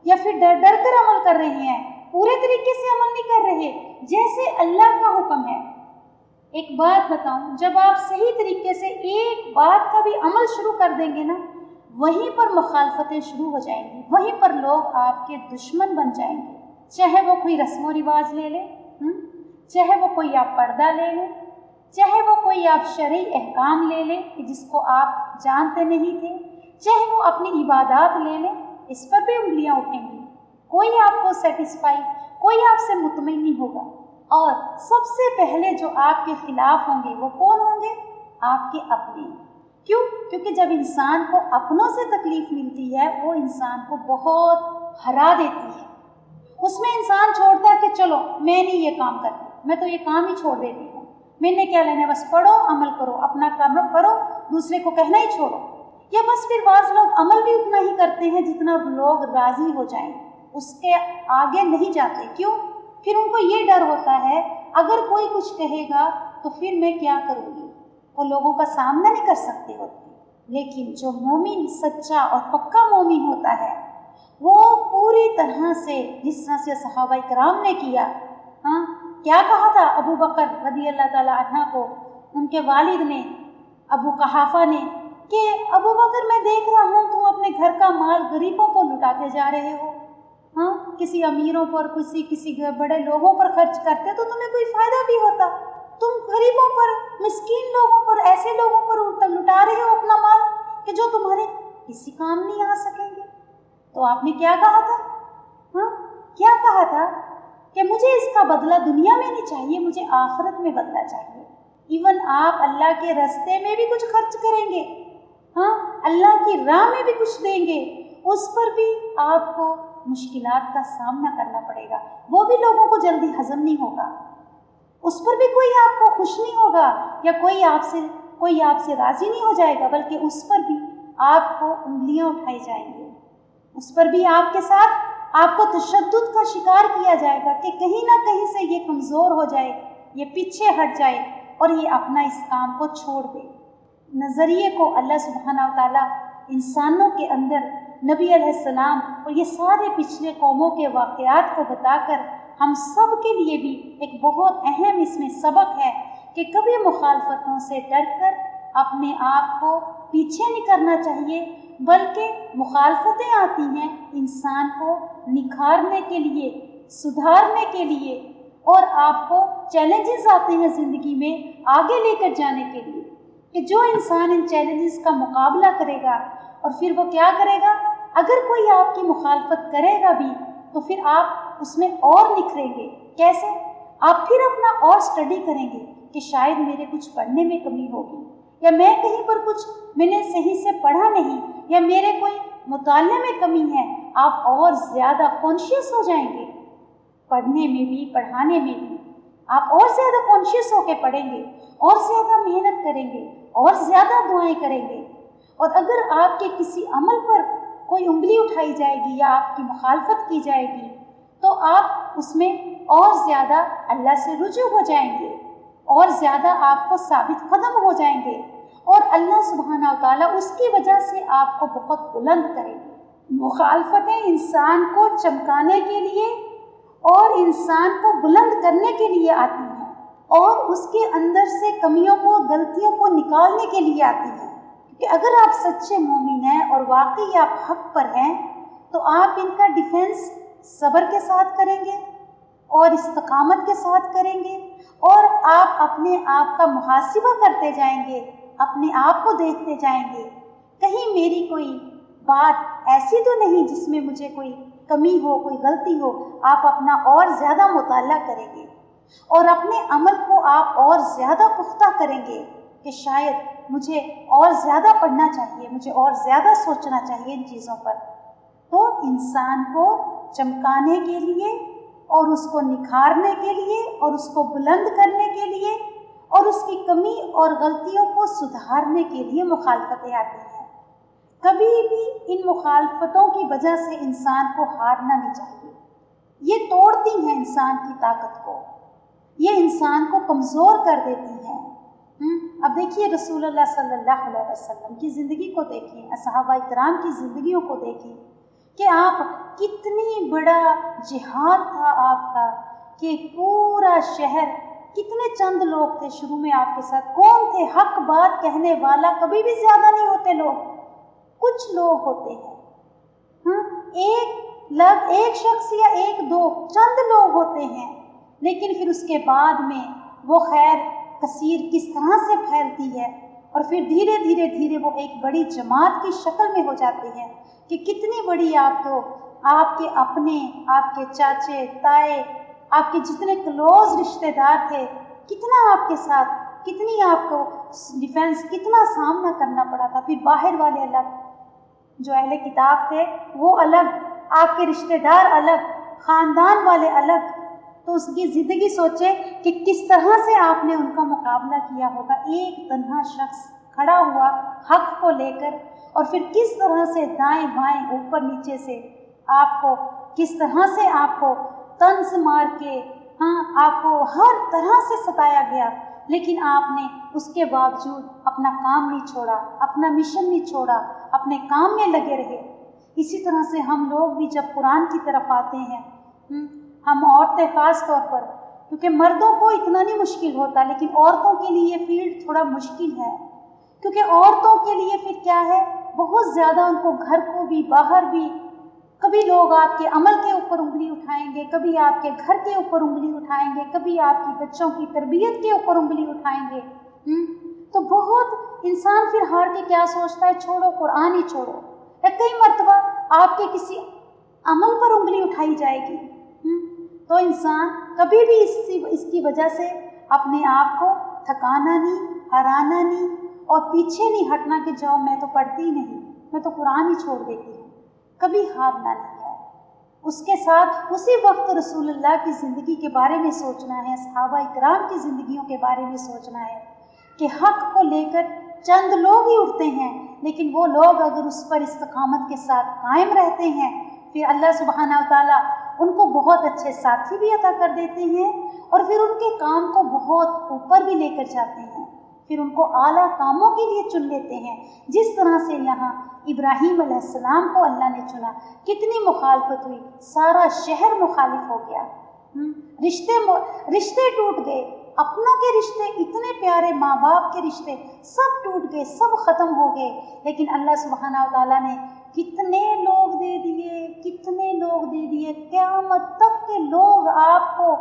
A: یا پھر ڈر کر عمل کر رہے ہیں، پورے طریقے سے عمل نہیں کر رہے جیسے اللہ کا حکم ہے۔ ایک بات بتاؤں، جب آپ صحیح طریقے سے ایک بات کا بھی عمل شروع کر دیں گے نا، وہیں پر مخالفتیں شروع ہو جائیں گی، وہیں پر لوگ آپ کے دشمن بن جائیں گے، چاہے وہ کوئی رسم و رواج لے لیں، چاہے وہ کوئی آپ پردہ لے لیں، چاہے وہ کوئی آپ شرعی احکام لے لیں کہ جس کو آپ جانتے نہیں تھے، چاہے وہ اپنی عبادات لے لیں، اس پر بھی انگلیاں اٹھیں گی، کوئی آپ کو سیٹسفائی، کوئی آپ سے مطمئن نہیں ہوگا۔ اور سب سے پہلے جو آپ کے خلاف ہوں گے وہ کون ہوں گے؟ آپ کے اپنے۔ کیوں؟ کیونکہ جب انسان کو اپنوں سے تکلیف ملتی ہے وہ انسان کو بہت ہرا دیتی ہے، اس میں انسان چھوڑتا ہے کہ چلو میں نہیں یہ کام کرتی، میں تو یہ کام ہی چھوڑ دیتی ہوں، میں نے کیا لینا ہے، بس پڑھو عمل کرو، اپنا کام کرو، دوسرے کو کہنا ہی چھوڑو۔ یا بس پھر بعض لوگ عمل بھی اتنا ہی کرتے ہیں جتنا لوگ راضی ہو جائیں، اس کے آگے نہیں جاتے۔ کیوں؟ پھر ان کو یہ ڈر ہوتا ہے اگر کوئی کچھ کہے گا تو پھر میں کیا کروں گی، وہ لوگوں کا سامنا نہیں کر سکتے ہوتے۔ لیکن جو مومن سچا اور پکا مومن ہوتا ہے وہ پوری طرح سے، جس طرح سے صحابہ کرام نے کیا، کیا کہا تھا ابو بکر رضی اللہ تعالیٰ عنہ کو ان کے والد نے، ابو قحافہ نے، کہ ابو بکر میں دیکھ رہا ہوں تم اپنے گھر کا مال غریبوں کو لٹاتے جا رہے ہو، کسی امیروں پر، کسی بڑے لوگوں پر خرچ کرتے تو تمہیں کوئی فائدہ بھی ہوتا، تم غریبوں پر، مسکین لوگوں پر، ایسے لوگوں پر لٹا رہے ہو اپنا مال کہ جو تمہارے کسی کام نہیں آ سکیں گے۔ تو آپ نے کیا کہا تھا؟ کیا کہا تھا کہ مجھے اس کا بدلہ دنیا میں نہیں چاہیے، مجھے آخرت میں بدلہ چاہیے۔ ایون آپ اللہ کے راستے میں بھی کچھ خرچ کریں گے، اللہ کی راہ میں بھی کچھ دیں گے، اس پر بھی آپ کو مشکلات کا سامنا کرنا پڑے گا، وہ بھی لوگوں کو جلدی ہضم نہیں ہوگا، اس پر بھی کوئی آپ کو خوش نہیں ہوگا، یا کوئی آپ سے راضی نہیں ہو جائے گا، بلکہ اس پر بھی آپ کو انگلیاں اٹھائی جائیں گی، اس پر بھی آپ کے ساتھ آپ کو تشدد کا شکار کیا جائے گا کہ کہیں نہ کہیں سے یہ کمزور ہو جائے، یہ پیچھے ہٹ جائے اور یہ اپنا اس کام کو چھوڑ دے۔ نظریے کو اللہ سبحانہ و تعالیٰ انسانوں کے اندر نبی علیہ السلام اور یہ سارے پچھلے قوموں کے واقعات کو بتا کر ہم سب کے لیے بھی ایک بہت اہم اس میں سبق ہے کہ کبھی مخالفتوں سے ڈر کر اپنے آپ کو پیچھے نہیں کرنا چاہیے، بلکہ مخالفتیں آتی ہیں انسان کو نکھارنے کے لیے، سدھارنے کے لیے، اور آپ کو چیلنجز آتے ہیں زندگی میں آگے لے کر جانے کے لیے، کہ جو انسان ان چیلنجز کا مقابلہ کرے گا اور پھر وہ کیا کرے گا، اگر کوئی آپ کی مخالفت کرے گا بھی تو پھر آپ اس میں اور نکھریں گے۔ کیسے؟ آپ پھر اپنا اور اسٹڈی کریں گے کہ شاید میرے کچھ پڑھنے میں کمی ہوگی، یا میں کہیں پر کچھ میں نے صحیح سے پڑھا نہیں، یا میرے کوئی مطالعے میں کمی ہے۔ آپ اور زیادہ کانشیس ہو جائیں گے، پڑھنے میں بھی، پڑھانے میں بھی آپ اور زیادہ کانشیس ہو کے پڑھیں گے، اور زیادہ محنت کریں گے، اور زیادہ دعائیں کریں گے۔ اور اگر آپ کے کسی عمل پر کوئی انگلی اٹھائی جائے گی یا آپ کی مخالفت کی جائے گی تو آپ اس میں اور زیادہ اللہ سے رجوع ہو جائیں گے، اور زیادہ آپ کو ثابت قدم ہو جائیں گے، اور اللہ سبحانہ و تعالیٰ اس کی وجہ سے آپ کو بہت بلند کریں گے۔ مخالفتیں انسان کو چمکانے کے لیے اور انسان کو بلند کرنے کے لیے آتی ہیں، اور اس کے اندر سے کمیوں کو، غلطیوں کو نکالنے کے لیے آتی ہیں، کہ اگر آپ سچے مومن ہیں اور واقعی آپ حق پر ہیں تو آپ ان کا ڈیفینس صبر کے ساتھ کریں گے اور استقامت کے ساتھ کریں گے، اور آپ اپنے آپ کا محاسبہ کرتے جائیں گے، اپنے آپ کو دیکھتے جائیں گے، کہیں میری کوئی بات ایسی تو نہیں جس میں مجھے کوئی کمی ہو، کوئی غلطی ہو۔ آپ اپنا اور زیادہ مطالعہ کریں گے اور اپنے عمل کو آپ اور زیادہ پختہ کریں گے کہ شاید مجھے اور زیادہ پڑھنا چاہیے، مجھے اور زیادہ سوچنا چاہیے ان چیزوں پر۔ تو انسان کو چمکانے کے لیے اور اس کو نکھارنے کے لیے اور اس کو بلند کرنے کے لیے اور اس کی کمی اور غلطیوں کو سدھارنے کے لیے مخالفتیں آتی ہیں۔ کبھی بھی ان مخالفتوں کی وجہ سے انسان کو ہارنا نہیں چاہیے، یہ توڑتی ہیں انسان کی طاقت کو، یہ انسان کو کمزور کر دیتی ہیں۔ اب دیکھیے رسول اللہ صلی اللہ علیہ وسلم کی زندگی کو دیکھیں، صحابہ کرام کی زندگیوں کو دیکھیں کہ آپ کتنی بڑا جہاد تھا آپ کا، کہ پورا شہر، کتنے چند لوگ تھے شروع میں آپ کے ساتھ، کون تھے؟ حق بات کہنے والا کبھی بھی زیادہ نہیں ہوتے لوگ، کچھ لوگ ہوتے ہیں، ایک شخص یا ایک دو چند لوگ ہوتے ہیں، لیکن پھر اس کے بعد میں وہ خیر کثیر کس طرح سے پھیلتی ہے، اور پھر دھیرے دھیرے وہ ایک بڑی جماعت کی شکل میں ہو جاتے ہیں کہ کتنی بڑی آپ کو، آپ کے اپنے، آپ کے چاچے تائے، آپ کے جتنے کلوز رشتہ دار تھے، کتنا آپ کے ساتھ، کتنی آپ کو ڈیفینس، کتنا سامنا کرنا پڑا تھا۔ پھر باہر والے الگ، جو اہل کتاب تھے وہ الگ، آپ کے رشتہ دار الگ، خاندان والے الگ، تو اس کی زندگی سوچے کہ کس طرح سے آپ نے ان کا مقابلہ کیا ہوگا، ایک تنہا شخص کھڑا ہوا حق کو لے کر، اور پھر کس طرح سے دائیں بائیں اوپر نیچے سے آپ کو، کس طرح سے آپ کو طنز مار کے، آپ کو ہر طرح سے ستایا گیا، لیکن آپ نے اس کے باوجود اپنا کام نہیں چھوڑا، اپنا مشن نہیں چھوڑا، اپنے کام میں لگے رہے۔ اسی طرح سے ہم لوگ بھی جب قرآن کی طرف آتے ہیں، ہم عورتیں خاص طور پر، کیونکہ مردوں کو اتنا نہیں مشکل ہوتا، لیکن عورتوں کے لیے یہ فیلڈ تھوڑا مشکل ہے، کیونکہ عورتوں کے لیے پھر کیا ہے، بہت زیادہ ان کو گھر کو بھی باہر بھی، کبھی لوگ آپ کے عمل کے اوپر انگلی اٹھائیں گے، کبھی آپ کے گھر کے اوپر انگلی اٹھائیں گے، کبھی آپ کی بچوں کی تربیت کے اوپر انگلی اٹھائیں گے، تو بہت انسان پھر ہار کے کیا سوچتا ہے، چھوڑو قرآن ہی چھوڑو، یا کئی مرتبہ آپ کے کسی عمل پر انگلی اٹھائی جائے گی، تو انسان کبھی بھی اس کی وجہ سے اپنے آپ کو تھکانا نہیں، ہرانا نہیں، اور پیچھے نہیں ہٹنا کہ جاؤ میں تو پڑھتی ہی نہیں، میں تو قرآن ہی چھوڑ دیتی ہوں، کبھی ہارنا نہیں ہے۔ اس کے ساتھ اسی وقت رسول اللہ کی زندگی کے بارے میں سوچنا ہے، صحابہ اکرام کی زندگیوں کے بارے میں سوچنا ہے کہ حق کو لے کر چند لوگ ہی اٹھتے ہیں، لیکن وہ لوگ اگر اس پر استقامت کے ساتھ قائم رہتے ہیں، پھر اللہ سبحانہ وتعالیٰ ان کو بہت اچھے ساتھی بھی عطا کر دیتے ہیں، اور پھر ان کے کام کو بہت اوپر بھی لے کر جاتے ہیں، پھر ان کو اعلیٰ کاموں کے لیے چن لیتے ہیں، جس طرح سے یہاں ابراہیم علیہ السلام کو اللہ نے چنا، کتنی مخالفت ہوئی، سارا شہر مخالف ہو گیا، رشتے ٹوٹ گئے، اپنوں کے رشتے اتنے پیارے، ماں باپ کے رشتے سب ٹوٹ گئے، سب ختم ہو گئے، لیکن اللہ سبحانہ وتعالیٰ نے کتنے لوگ دے دیے، کتنے لوگ دے دیے، قیامت تک کے لوگ آپ کو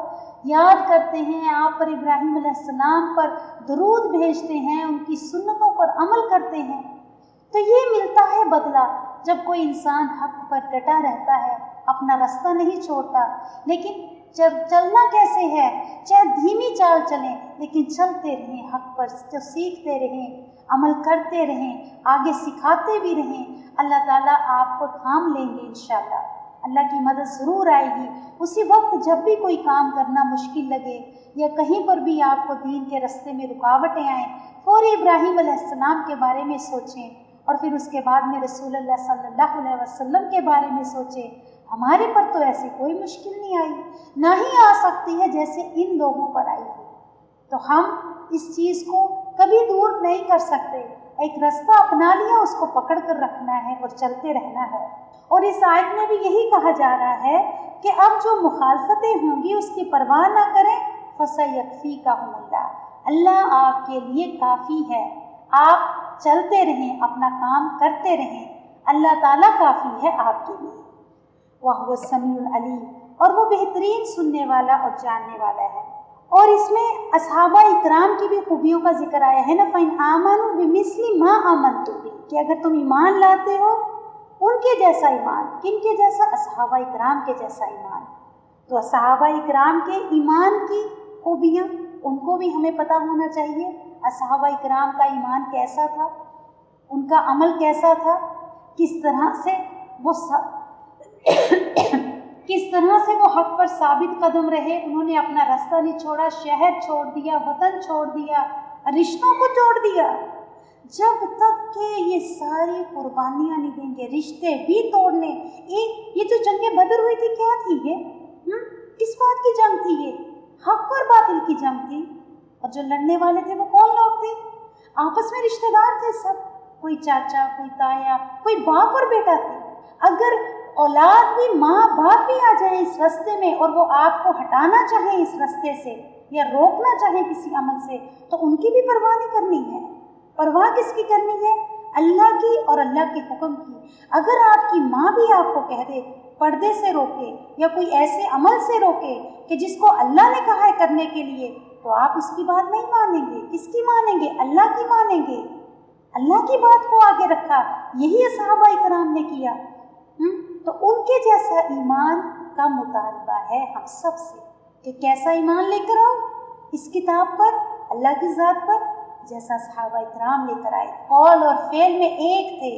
A: یاد کرتے ہیں، آپ پر ابراہیم علیہ السلام پر درود بھیجتے ہیں، ان کی سنتوں پر عمل کرتے ہیں۔ تو یہ ملتا ہے بدلہ جب کوئی انسان حق پر ڈٹا رہتا ہے، اپنا راستہ نہیں چھوڑتا، لیکن جب چلنا کیسے ہے، چاہے دھیمی چال چلیں لیکن چلتے رہیں، حق پر سیکھتے رہیں، عمل کرتے رہیں، آگے سکھاتے بھی رہیں، اللہ تعالیٰ آپ کو تھام لیں گے انشاءاللہ، اللہ کی مدد ضرور آئے گی۔ اسی وقت جب بھی کوئی کام کرنا مشکل لگے، یا کہیں پر بھی آپ کو دین کے راستے میں رکاوٹیں آئیں، فوری ابراہیم علیہ السلام کے بارے میں سوچیں، اور پھر اس کے بعد میں رسول اللہ صلی اللہ علیہ وسلم کے بارے میں سوچیں۔ ہمارے پر تو ایسی کوئی مشکل نہیں آئی، نہ ہی آ سکتی ہے جیسے ان لوگوں پر آئی تھی، تو ہم اس چیز کو کبھی دور نہیں کر سکتے، ایک راستہ اپنا لیا، اس کو پکڑ کر رکھنا ہے اور چلتے رہنا ہے۔ اور اس آیت میں بھی یہی کہا جا رہا ہے کہ اب جو مخالفتیں ہوں گی اس کی پرواہ نہ کریں، فَسَيَكْفِيكَهُمُ اللَّهُ، اللہ آپ کے لیے کافی ہے، آپ چلتے رہیں، اپنا کام کرتے رہیں، اللہ تعالیٰ کافی ہے آپ کے لیے۔ وَهُوَ السَّمِيعُ الْعَلِيمُ، اور وہ بہترین سننے والا اور جاننے والا ہے۔ اور اس میں اصحابہ اکرام کی بھی خوبیوں کا ذکر آیا ہے نا، فَإِنْ آمَنُوا بِمِثْلِ مَا آمَنْتُم بِهِ، کہ اگر تم ایمان لاتے ہو ان کے جیسا ایمان، کن کے جیسا؟ اصحابہ اکرام کے جیسا ایمان۔ تو صحابہ اکرام کے ایمان کی خوبیاں ان کو بھی ہمیں پتہ ہونا چاہیے، اصحابہ اکرام کا ایمان کیسا تھا، ان کا عمل کیسا تھا، کس طرح سے وہ حق پر ثابت قدم رہے، انہوں نے اپنا راستہ نہیں چھوڑا، شہر چھوڑ دیا، وطن چھوڑ دیا، رشتوں کو چھوڑ دیا، جب تک کہ یہ ساری قربانیاں نہیں دیں گے، رشتے بھی توڑنے۔ یہ جو جنگ بدر ہوئی تھی کیا تھی؟ یہ کس بات کی جنگ تھی؟ یہ حق اور باطل کی جنگ تھی، اور جو لڑنے والے تھے وہ کون لوگ تھے؟ آپس میں رشتہ دار تھے سب، کوئی چاچا، کوئی تایا، کوئی باپ اور بیٹا تھے۔ اگر اولاد بھی، ماں باپ بھی آ جائیں اس راستے میں اور وہ آپ کو ہٹانا چاہیں اس راستے سے یا روکنا چاہیں کسی عمل سے، تو ان کی بھی پرواہ نہیں کرنی ہے۔ پرواہ کس کی کرنی ہے؟ اللہ کی اور اللہ کے حکم کی۔ اگر آپ کی ماں بھی آپ کو کہہ دے پردے سے روکے یا کوئی ایسے عمل سے روکے کہ جس کو اللہ نے کہا ہے کرنے کے لیے، تو آپ اس کی بات نہیں مانیں گے۔ کس کی مانیں گے؟ اللہ کی مانیں گے۔ اللہ کی بات کو آگے رکھا، یہی صحابہ اکرام نے کیا۔ تو ان کے جیسا ایمان کا مطالبہ ہے ہم سب سے کہ کیسا ایمان لے کر آؤ اس کتاب پر، اللہ کی ذات پر، جیسا صحابہ اکرام لے کر آئے، قول اور فعل میں ایک تھے،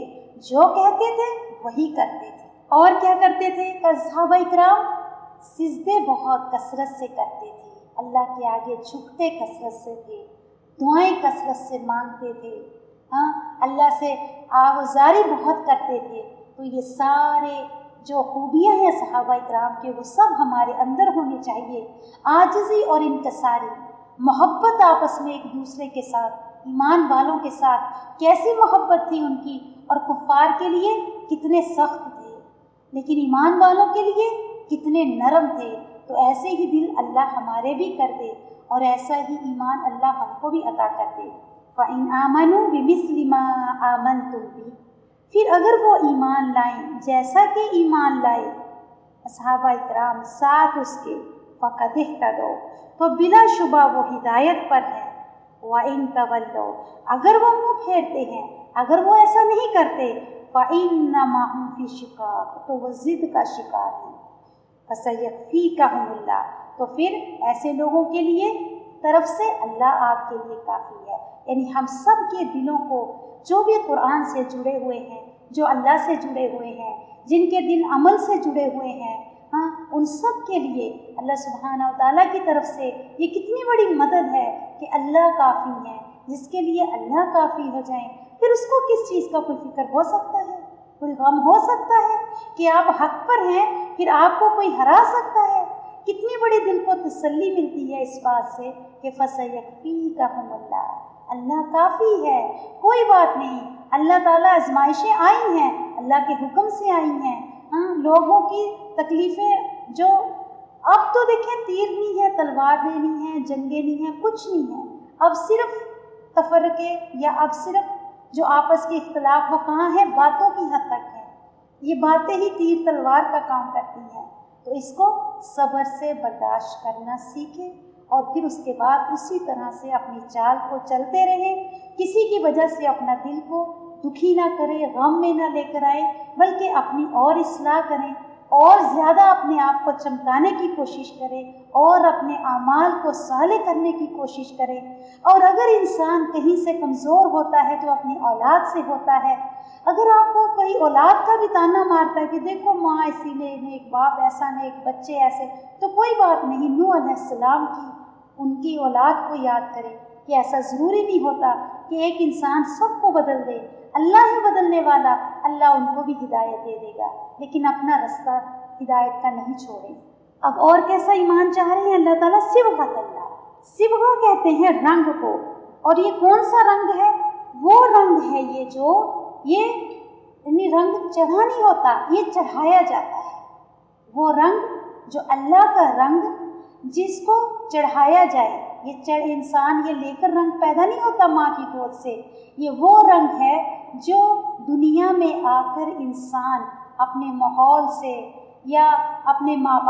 A: جو کہتے تھے وہی کرتے تھے۔ اور کیا کرتے تھے صحابہ اکرام؟ سجدے بہت کثرت سے کرتے تھے، اللہ کے آگے جھکتے کثرت سے تھے، دعائیں کثرت سے مانگتے تھے، ہاں اللہ سے آوازاری بہت کرتے تھے۔ تو یہ سارے جو خوبیاں ہیں صحابہ کرام کے وہ سب ہمارے اندر ہونی چاہیے۔ عاجزی اور انکساری، محبت آپس میں ایک دوسرے کے ساتھ، ایمان والوں کے ساتھ کیسی محبت تھی ان کی، اور کفار کے لیے کتنے سخت تھے، لیکن ایمان والوں کے لیے کتنے نرم تھے۔ تو ایسے ہی دل اللہ ہمارے بھی کر دے، اور ایسا ہی ایمان اللہ ہم کو بھی عطا کر دے۔ فَإِنْ آمَنُوا بِمِثْلِ مَا آمَنْتُمْ بِهِ، پھر اگر وہ ایمان لائیں جیسا کہ ایمان لائے اصحابہ کرام ساتھ اس کے، فَقَدِ اهْتَدَوْا، تو بلا شبہ وہ ہدایت پر ہیں۔ وَإِن تَوَلَّوْا، اگر وہ منہ پھیرتے ہیں، اگر وہ ایسا نہیں کرتے، فَإِنَّمَا هُمْ فِي شِقَاقٍ، تو وہ ضد کا شکار ہیں۔ فَسَيَكْفِيكَهُمُ اللَّهُ، تو پھر ایسے لوگوں کے لیے طرف سے اللہ آپ کے لیے کافی ہے۔ یعنی ہم سب کے دلوں کو، جو بھی قرآن سے جڑے ہوئے ہیں، جو اللہ سے جڑے ہوئے ہیں، جن کے دل عمل سے جڑے ہوئے ہیں، ہاں ان سب کے لیے اللہ سبحانہ و تعالیٰ کی طرف سے یہ کتنی بڑی مدد ہے کہ اللہ کافی ہے۔ جس کے لیے اللہ کافی ہو جائیں، پھر اس کو کس چیز کا کوئی فکر ہو سکتا ہے، کوئی غم ہو سکتا ہے کہ آپ حق پر ہیں پھر آپ کو کوئی ہرا سکتا ہے؟ کتنی بڑی دل کو تسلی ملتی ہے اس بات سے کہ فَسَيَكْفِيكَهُمُ اللَّهُ، اللہ کافی ہے، کوئی بات نہیں۔ اللہ تعالیٰ آزمائشیں آئی ہیں، اللہ کے حکم سے آئی ہیں، ہاں لوگوں کی تکلیفیں جو اب تو دیکھیں تیر نہیں ہے، تلوار نہیں ہے، جنگیں نہیں ہیں، کچھ نہیں ہے، اب صرف تفرقے یا اب صرف جو آپس کے اختلاف وہ کہاں ہیں، باتوں کی حد تک ہیں۔ یہ باتیں ہی تیر تلوار کا کام کرتی ہیں۔ تو اس کو صبر سے برداشت کرنا سیکھیں، اور پھر اس کے بعد اسی طرح سے اپنی چال کو چلتے رہیں۔ کسی کی وجہ سے اپنا دل کو دکھی نہ کریں، غم میں نہ لے کر آئیں، بلکہ اپنی اور اصلاح کریں، اور زیادہ اپنے آپ کو چمکانے کی کوشش کریں، اور اپنے اعمال کو صالح کرنے کی کوشش کریں۔ اور اگر انسان کہیں سے کمزور ہوتا ہے تو اپنی اولاد سے ہوتا ہے۔ اگر آپ کو کوئی اولاد کا بھی تانا مارتا ہے کہ دیکھو ماں اسی نیک، باپ ایسا نیک، بچے ایسے، تو کوئی بات نہیں، نوح علیہ السلام کی ان کی اولاد کو یاد کریں کہ ایسا ضروری نہیں ہوتا کہ ایک انسان سب کو بدل دے، اللہ ہی بدلنے والا، اللہ ان کو بھی ہدایت دے دے گا، لیکن اپنا رستہ ہدایت کا نہیں چھوڑیں۔ اب اور کیسا ایمان چاہ رہے ہیں اللہ تعالیٰ؟ صبغۃ اللہ، صبغہ کہتے ہیں رنگ کو، اور یہ کون سا رنگ ہے؟ وہ رنگ ہے یہ جو یعنی رنگ چڑھا نہیں ہوتا، یہ چڑھایا جاتا ہے۔ وہ رنگ جو اللہ کا رنگ جس کو چڑھایا جائے، یہ انسان یہ لے کر رنگ پیدا نہیں ہوتا ماں کی گود سے، یہ وہ رنگ ہے جو دنیا میں آ کر انسان اپنے ماحول سے یا اپنے ماں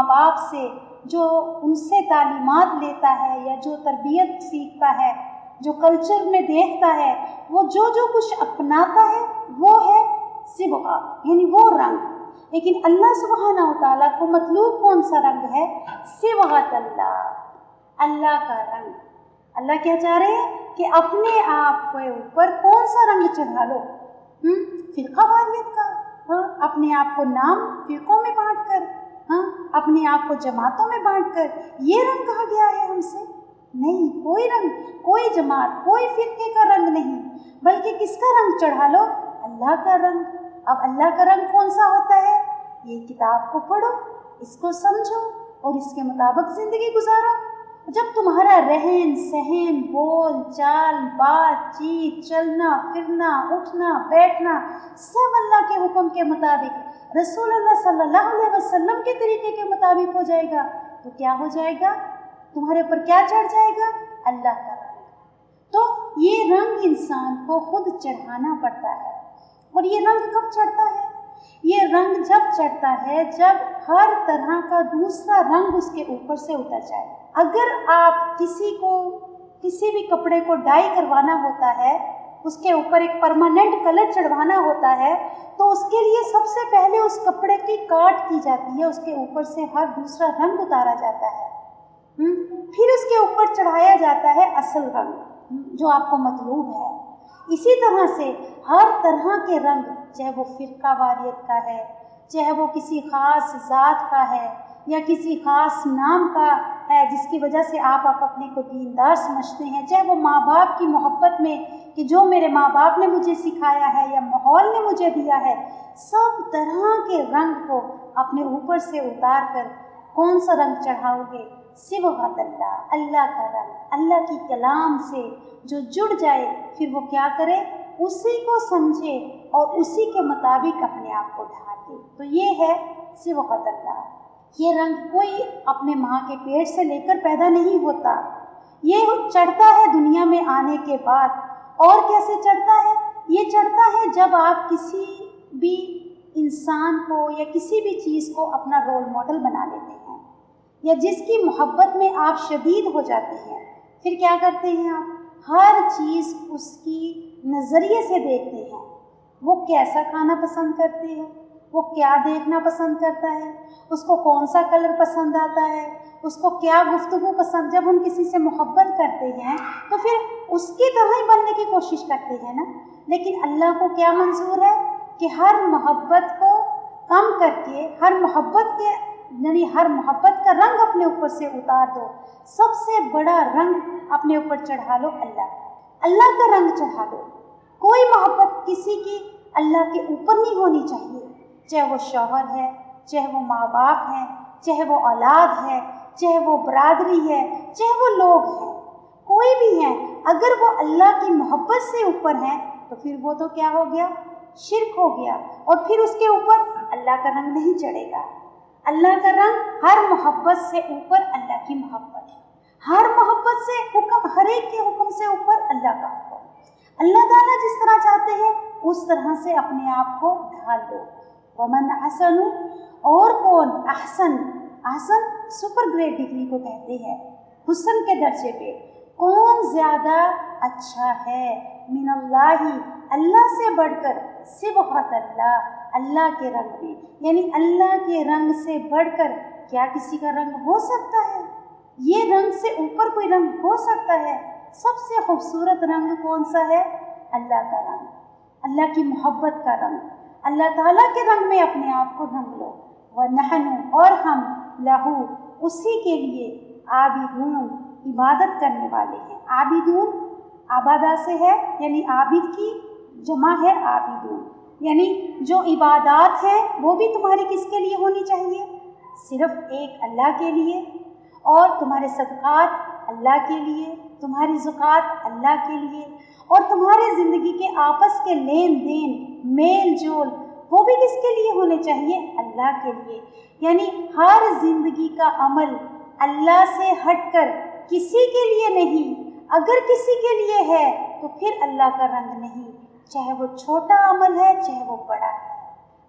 A: باپ سے جو ان سے تعلیمات لیتا ہے یا جو تربیت سیکھتا ہے، جو کلچر میں دیکھتا ہے، وہ جو کچھ اپناتا ہے وہ ہے صبغہ، یعنی وہ رنگ۔ لیکن اللہ سبحانہ و تعالیٰ کو مطلوب کون سا رنگ ہے؟ صبغۃ اللہ، اللہ کا رنگ۔ اللہ کیا چاہ رہے ہیں کہ اپنے آپ کے اوپر کون سا رنگ چڑھا لو؟ فرقہ واریت کا، ہاں اپنے آپ کو نام فرقوں میں بانٹ کر، ہاں اپنے آپ کو جماعتوں میں بانٹ کر، یہ رنگ کہا گیا ہے ہم سے؟ نہیں، کوئی رنگ، کوئی جماعت، کوئی فرقے کا رنگ نہیں، بلکہ کس کا رنگ چڑھا لو؟ اللہ کا رنگ۔ اب اللہ کا رنگ کون سا ہوتا ہے؟ یہ کتاب کو پڑھو، اس کو سمجھو اور اس کے مطابق زندگی گزارو۔ جب تمہارا رہن سہن، بول چال، بات چیت، چلنا پھرنا، اٹھنا بیٹھنا سب اللہ کے حکم کے مطابق، رسول اللہ صلی اللہ علیہ وسلم کے طریقے کے مطابق ہو جائے گا، تو کیا ہو جائے گا؟ تمہارے اوپر کیا چڑھ جائے گا؟ اللہ کا رنگ۔ تو یہ رنگ انسان کو خود چڑھانا پڑتا ہے۔ اور یہ رنگ کب چڑھتا ہے؟ یہ رنگ جب چڑھتا ہے جب ہر طرح کا دوسرا رنگ اس کے اوپر سے اتر جائے۔ اگر آپ کسی کو کسی بھی کپڑے کو ڈائی کروانا ہوتا ہے، اس کے اوپر ایک پرماننٹ کلر چڑھوانا ہوتا ہے، تو اس کے لیے سب سے پہلے اس کپڑے کی کاٹ کی جاتی ہے، اس کے اوپر سے ہر دوسرا رنگ اتارا جاتا ہے، پھر اس کے اوپر چڑھایا جاتا ہے اصل رنگ جو آپ کو مطلوب ہے۔ اسی طرح سے ہر طرح کے رنگ، چاہے وہ فرقہ واریت کا ہے، چاہے وہ کسی خاص ذات کا ہے یا کسی خاص نام کا ہے جس کی وجہ سے آپ اپنے کو دیندار سمجھتے ہیں، چاہے وہ ماں باپ کی محبت میں کہ جو میرے ماں باپ نے مجھے سکھایا ہے یا ماحول نے مجھے دیا ہے، سب طرح کے رنگ کو اپنے اوپر سے اتار کر کون سا رنگ چڑھاؤ گے؟ صبغۃ اللہ، اللہ کا رنگ، اللہ کی کلام سے جو جڑ جائے پھر وہ کیا کرے؟ اسی کو سمجھے اور اسی کے مطابق اپنے آپ کو ڈھالے۔ تو یہ ہے صبغۃ اللہ۔ یہ رنگ کوئی اپنے ماں کے پیٹ سے لے کر پیدا نہیں ہوتا، یہ چڑھتا ہے دنیا میں آنے کے بعد۔ اور کیسے چڑھتا ہے؟ یہ چڑھتا ہے جب آپ کسی بھی انسان کو یا کسی بھی چیز کو اپنا رول ماڈل بنا لیتے ہیں یا جس کی محبت میں آپ شدید ہو جاتے ہیں، پھر کیا کرتے ہیں آپ؟ ہر چیز اس کی نظریے سے دیکھتے ہیں۔ وہ کیسا کھانا پسند کرتے ہیں، وہ کیا دیکھنا پسند کرتا ہے، اس کو کون سا کلر پسند آتا ہے، اس کو کیا گفتگو پسند۔ جب ہم کسی سے محبت کرتے ہیں تو پھر اس کی طرح ہی بننے کی کوشش کرتے ہیں نا۔ لیکن اللہ کو کیا منظور ہے کہ ہر محبت کو کم کر کے ہر محبت کا رنگ اپنے اوپر سے اتار دو۔ سب سے بڑا رنگ اپنے اوپر چڑھا لو اللہ کا رنگ چڑھا دو۔ کوئی محبت کسی کی اللہ کے اوپر نہیں ہونی چاہیے، چاہے وہ شوہر ہے، چاہے وہ ماں باپ ہیں، چاہے وہ اولاد ہے، چاہے وہ برادری ہے، چاہے وہ لوگ ہیں، کوئی بھی ہیں، اگر وہ اللہ کی محبت سے اوپر ہیں تو پھر وہ تو کیا ہو گیا؟ شرک ہو گیا، اور پھر اس کے اوپر اللہ کا رنگ نہیں چڑھے گا۔ اللہ کا رنگ ہر محبت سے اوپر اللہ کی محبت، ہر محبت سے حکم، ہر ایک کے حکم سے اوپر اللہ کا حکم۔ اللہ تعالیٰ جس طرح چاہتے ہیں اس طرح سے اپنے آپ کو ڈھال لو۔ ومن احسن، اور کون احسن، احسن سپر گریڈ ڈگری کو کہتے ہیں، حسن کے درجے پہ کون زیادہ اچھا ہے؟ من اللہ، اللہ سے بڑھ کر، صبغۃ اللہ، اللہ کے رنگ میں، یعنی اللہ کے رنگ سے بڑھ کر کیا کسی کا رنگ ہو سکتا ہے؟ یہ رنگ سے اوپر کوئی رنگ ہو سکتا ہے؟ سب سے خوبصورت رنگ کون سا ہے؟ اللہ کا رنگ، اللہ کی محبت کا رنگ، اللہ تعالیٰ کے رنگ میں اپنے آپ کو رنگ لو۔ وَنَحْنُ، اور ہم، لہو، اسی کے لیے، عابدون، عبادت کرنے والے ہیں۔ عابدون عبادہ سے ہے، یعنی عابد کی جمع ہے عابدون، یعنی جو عبادات ہیں وہ بھی تمہاری کس کے لیے ہونی چاہیے؟ صرف ایک اللہ کے لیے، اور تمہارے صدقات اللہ کے لیے، تمہاری زکوٰۃ اللہ کے لیے، اور تمہارے زندگی کے آپس کے لین دین، میل جول، وہ بھی کس کے لیے ہونے چاہیے؟ اللہ کے لیے۔ یعنی ہر زندگی کا عمل اللہ سے ہٹ کر کسی کے لیے نہیں، اگر کسی کے لیے ہے تو پھر اللہ کا رنگ نہیں، چاہے وہ چھوٹا عمل ہے چاہے وہ بڑا ہے،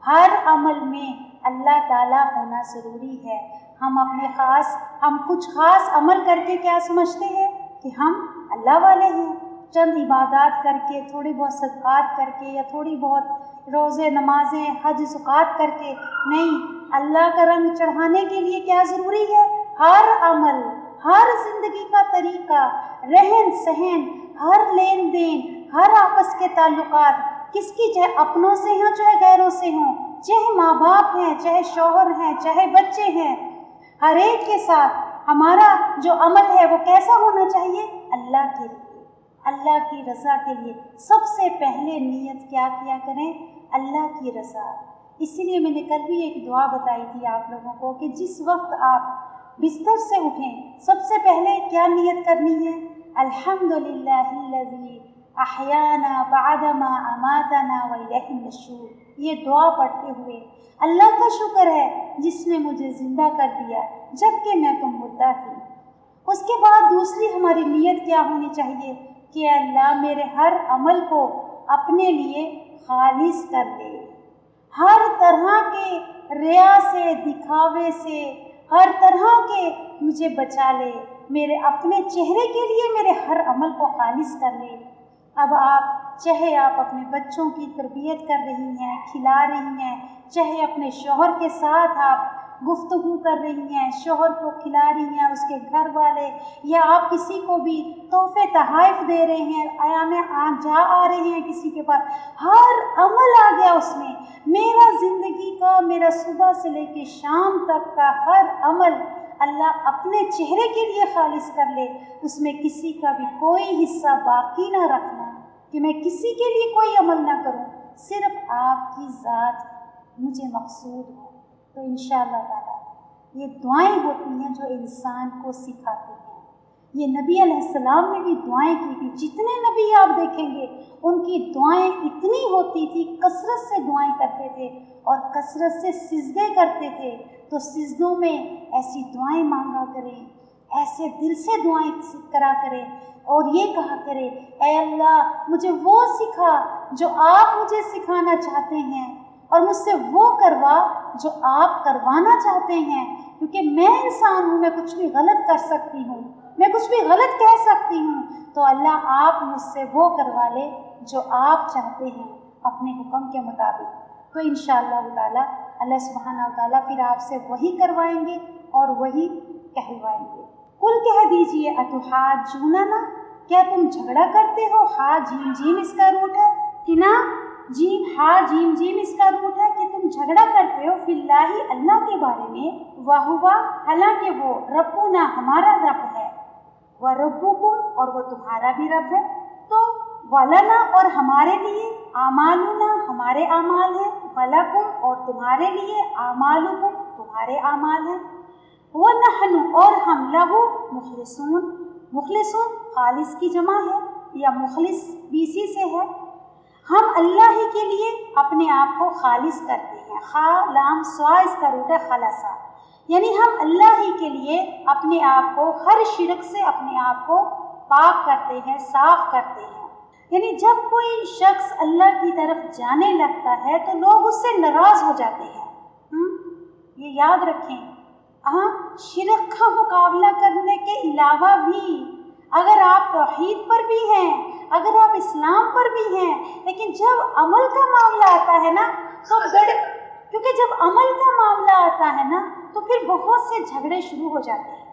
A: ہر عمل میں اللہ تعالیٰ ہونا ضروری ہے۔ ہم کچھ خاص عمل کر کے کیا سمجھتے ہیں کہ ہم اللہ والے ہیں، چند عبادات کر کے، تھوڑی بہت صدقات کر کے، یا تھوڑی بہت روزے نمازیں حج زکوٰۃ کر کے نہیں۔ اللہ کا رنگ چڑھانے کے لیے کیا ضروری ہے؟ ہر عمل، ہر زندگی کا طریقہ، رہن سہن، ہر لین دین، ہر آپس کے تعلقات، کس کی، چاہے اپنوں سے ہوں چاہے غیروں سے ہوں، چاہے ماں باپ ہیں چاہے شوہر ہیں چاہے بچے ہیں، ہر ایک کے ساتھ ہمارا جو عمل ہے وہ کیسا ہونا چاہیے؟ اللہ کے لیے، اللہ کی رضا کے لیے۔ سب سے پہلے نیت کیا کیا کریں؟ اللہ کی رضا۔ اسی لیے میں نے کل بھی ایک دعا بتائی تھی آپ لوگوں کو کہ جس وقت آپ بستر سے اٹھیں سب سے پہلے کیا نیت کرنی ہے؟ الحمدللہ الذی احیانا بعدما اماتنا والیہ النشور۔ یہ دعا پڑھتے ہوئے اللہ کا شکر ہے جس نے مجھے زندہ کر دیا جبکہ میں تو مردہ تھی۔ اس کے بعد دوسری ہماری نیت کیا ہونی چاہیے کہ اللہ میرے ہر عمل کو اپنے لیے خالص کر دے، ہر طرح کے ریا سے، دکھاوے سے، ہر طرح کے مجھے بچا لے، میرے اپنے چہرے کے لیے میرے ہر عمل کو خالص کر لے۔ اب چاہے آپ اپنے بچوں کی تربیت کر رہی ہیں، کھلا رہی ہیں، چاہے اپنے شوہر کے ساتھ آپ گفتگو کر رہی ہیں، شوہر کو کھلا رہی ہیں، اس کے گھر والے، یا آپ کسی کو بھی تحفے تحائف دے رہے ہیں، جا آ رہے ہیں کسی کے پاس، ہر عمل آ گیا اس میں۔ میرا زندگی کا، میرا صبح سے لے کے شام تک کا ہر عمل اللہ اپنے چہرے کے لیے خالص کر لے، اس میں کسی کا بھی کوئی حصہ باقی نہ رکھنا کہ میں کسی کے لیے کوئی عمل نہ کروں، صرف آپ کی ذات مجھے مقصود ہو۔ تو انشاءاللہ تعالی یہ دعائیں ہوتی ہیں جو انسان کو سکھاتی ہیں۔ یہ نبی علیہ السلام نے بھی دعائیں کی تھی، جتنے نبی آپ دیکھیں گے ان کی دعائیں اتنی ہوتی تھی، کثرت سے دعائیں کرتے تھے اور کثرت سے سجدے کرتے تھے۔ تو سجدوں میں ایسی دعائیں مانگا کریں، ایسے دل سے دعائیں کرا کریں اور یہ کہا کرے، اے اللہ مجھے وہ سکھا جو آپ مجھے سکھانا چاہتے ہیں، اور مجھ سے وہ کروا جو آپ کروانا چاہتے ہیں، کیونکہ میں انسان ہوں، میں کچھ بھی غلط کر سکتی ہوں، میں کچھ بھی غلط کہہ سکتی ہوں، تو اللہ آپ مجھ سے وہ کروا لے جو آپ چاہتے ہیں اپنے حکم کے مطابق۔ تو انشاءاللہ تعالی اللہ سبحانہ وتعالیٰ پھر آپ سے وہی کروائیں گے اور وہی کہلوائیں گے۔ کل کہہ دیجئے اتحاجوننا، کیا تم جھگڑا کرتے ہو؟ ہا جیم جیم اس کا روٹ ہے کہ نا، جیم ہا جیم جیم اس کا روٹ ہے کہ تم جھگڑا کرتے ہو فی اللہ اللہ کے بارے میں، وہوا حالانکہ وہ ربنا ہمارا رب ہے، وربکم اور وہ تمہارا بھی رب ہے، تو ولنا اور ہمارے لیے، اعمالنا ہمارے اعمال ہیں، ولکم اور تمہارے لیے، اعمالکم تمہارے اعمال ہیں، ونحن اور ہم لہو مخلصون، مخلصون خالص کی جمع ہے یا مخلص بیسی سے ہے، ہم اللہ ہی کے لیے اپنے آپ کو خالص کرتے ہیں، خا لام سوا اس کا روٹ ہے خلصا، یعنی ہم اللہ ہی کے لیے اپنے آپ کو ہر شرک سے اپنے آپ کو پاک کرتے ہیں، صاف کرتے ہیں۔ یعنی جب کوئی شخص اللہ کی طرف جانے لگتا ہے تو لوگ اس سے ناراض ہو جاتے ہیں، یہ یاد رکھیں۔ ہاں، شرک کا مقابلہ کرنے کے علاوہ بھی اگر آپ توحید پر بھی ہیں، اگر آپ اسلام پر بھی ہیں، لیکن جب عمل کا معاملہ آتا ہے نا تو کیونکہ جب عمل کا معاملہ آتا ہے نا تو پھر بہت سے جھگڑے شروع ہو جاتے ہیں۔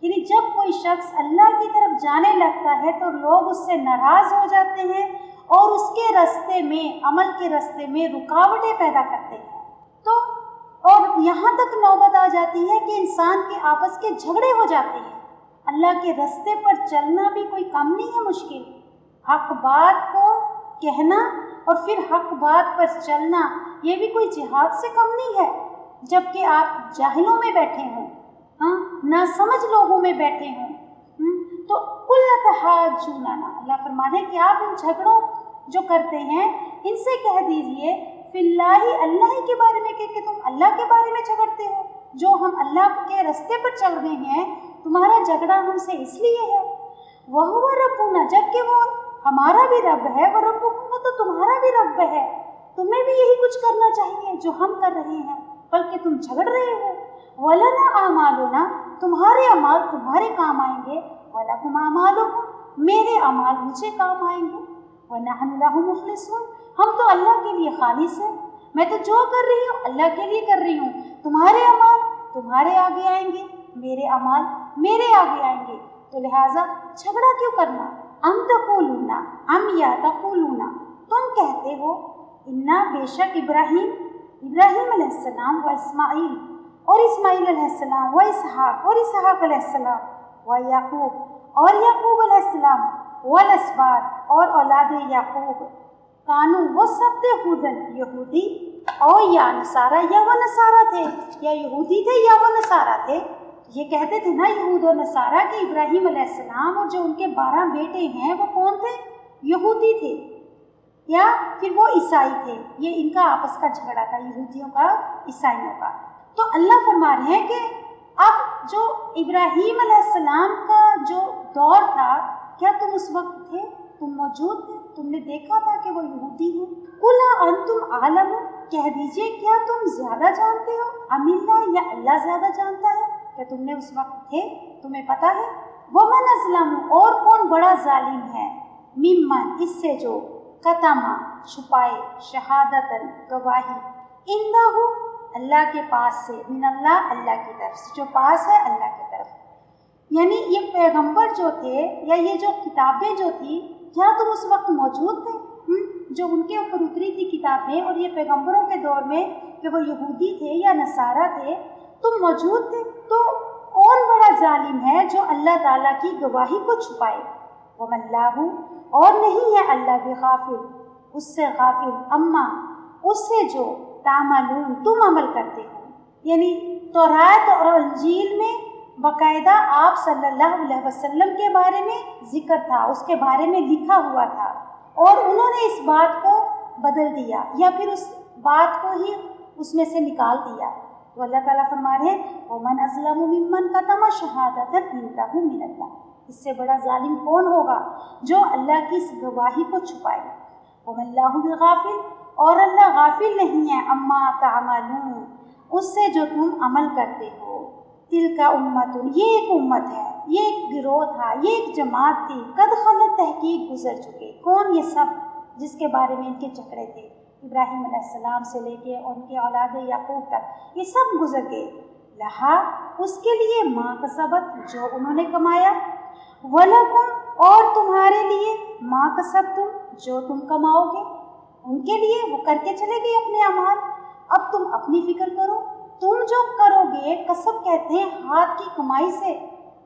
A: یعنی جب کوئی شخص اللہ کی طرف جانے لگتا ہے تو لوگ اس سے ناراض ہو جاتے ہیں اور اس کے راستے میں، عمل کے راستے میں رکاوٹیں پیدا کرتے ہیں، تو اور یہاں تک نوبت آ جاتی ہے کہ انسان کے آپس کے جھگڑے ہو جاتے ہیں۔ اللہ کے راستے پر چلنا بھی کوئی کم نہیں ہے مشکل، حق بات کو کہنا اور پھر حق بات پر چلنا یہ بھی کوئی جہاد سے کم نہیں ہے، جب کہ آپ جاہلوں میں بیٹھے ہوں، ہاں ناسمجھ لوگوں میں بیٹھے ہوں، تو کل اتحاجوننا، اللہ فرماتے ہیں کہ آپ ان جھگڑوں جو کرتے ہیں ان سے کہہ دیجئے فی اللہ اللہ کے بارے میں، کہ تم اللہ کے بارے میں جھگڑتے ہو، جو ہم اللہ کے راستے پر چل رہے ہیں تمہارا جھگڑا ہم سے اس لیے ہے، وہو ربنا جبکہ وہ ہمارا بھی رب ہے، وہ ربکم تو تمہارا بھی رب ہے، تمہیں بھی یہی کچھ کرنا چاہیے جو ہم کر رہے ہیں، بلکہ تم جھگڑ رہے ہو، ولنا اعمالنا تمہارے اعمال تمہارے کام آئیں گے، ولکم اعمالکم میرے اعمال مجھے کام آئیں گے، ونحن لہ مخلصون ہم تو اللہ کے لیے خالص ہیں، میں تو جو کر رہی ہوں اللہ کے لیے کر رہی ہوں، تمہارے اعمال تمہارے آگے آئیں گے، میرے اعمال میرے آگے آئیں گے، تو لہٰذا جھگڑا کیوں کرنا؟ ام تقولون، ام یا تقولون تم کہتے ہو، انا بے شک ابراہیم علیہ السلام و اسماعیل اور اسماعیل علیہ السلام و اسحاق اور اسحاق علیہ السلام و یعقوب اور یعقوب علیہ السلام والاسباط اور اولاد یعقوب، کانو وہ سب تھے ہودن یہودی اور یا نصارہ، یا وہ نصارہ تھے، یا یہودی تھے یا وہ نصارہ تھے، یہ کہتے تھے نا یہود اور نصارہ کہ ابراہیم علیہ السلام اور جو ان کے 12 بیٹے ہیں وہ کون تھے؟ یہودی تھے یا پھر وہ عیسائی تھے، یہ ان کا آپس کا جھگڑا تھا، یہودیوں کا عیسائیوں کا۔ تو اللہ فرما رہے ہیں کہ اب جو ابراہیم علیہ السلام کا جو دور تھا، کیا تم اس وقت تھے؟ تم موجود تھے؟ تم نے دیکھا تھا کہ وہ یہودی ہیں؟ قُلْ أَنْتُمْ أَعْلَمُ کہہ دیجئے کیا تم زیادہ جانتے ہو، ام اللہ یا اللہ زیادہ جانتا ہے؟ کہ تم نے اس وقت تھے، تمہیں پتہ ہے؟ وَمَنْ أَظْلَمُ اور کون بڑا ظالم ہے، ممن اس سے جو کتما چھپائے، شہادتاً گواہی، عندہ اللہ کے پاس سے، من اللہ اللہ کی طرف سے، جو پاس ہے اللہ کی طرف. یعنی یہ پیغمبر جو تھے یا یہ جو کتابیں جو تھی، کیا تم اس وقت موجود تھے جو ان کے اوپر اتری تھی کتابیں، اور یہ پیغمبروں کے دور میں کہ وہ یہودی تھے یا نصارہ تھے، تم موجود تھے؟ تو کون بڑا ظالم ہے جو اللہ تعالیٰ کی گواہی کو چھپائے؟ وَمَا اللَّهُ، اور نہیں ہے اللہ بغافل، اس سے غافل، اما اس سے جو تعملون تم عمل کرتے ہو. یعنی تورات اور انجیل میں باقاعدہ آپ صلی اللہ علیہ وسلم کے بارے میں ذکر تھا، اس کے بارے میں لکھا ہوا تھا، اور انہوں نے اس بات کو بدل دیا یا پھر اس بات کو ہی اس میں سے نکال دیا. تو اللہ تعالیٰ فرما رہے ہیں وَمَنْ أَظْلَمُ مِمَّنْ كَتَمَ شَهَادَةً عِندَهُ مِنَ اللَّهِ، اس سے بڑا ظالم کون ہوگا جو اللہ کی اس گواہی کو چھپائے. وَمَا اللَّهُ بِغَافِلٍ، اور اللہ غافل نہیں ہے، اما تعملون، اس سے جو تم عمل کرتے ہو. تلک امت، یہ ایک امت ہے، یہ ایک گروہ تھا، یہ ایک جماعت تھی، قد خلت، تحقیق گزر چکے. کون؟ یہ سب جس کے بارے میں ان کے جھگڑے تھے، ابراہیم علیہ السلام سے لے کے ان کے اولاد یعقوب تک، یہ سب گزر گئے. لہا، اس کے لیے، ما کسبت، جو انہوں نے کمایا، ولکم، اور تمہارے لیے، ما کسبتم، جو تم کماؤ گے. ان کے لیے وہ کر کے چلے گئے اپنے اعمال. اب تم اپنی فکر کرو، تم جو کرو گے، کسب کہتے ہیں ہاتھ کی کمائی سے،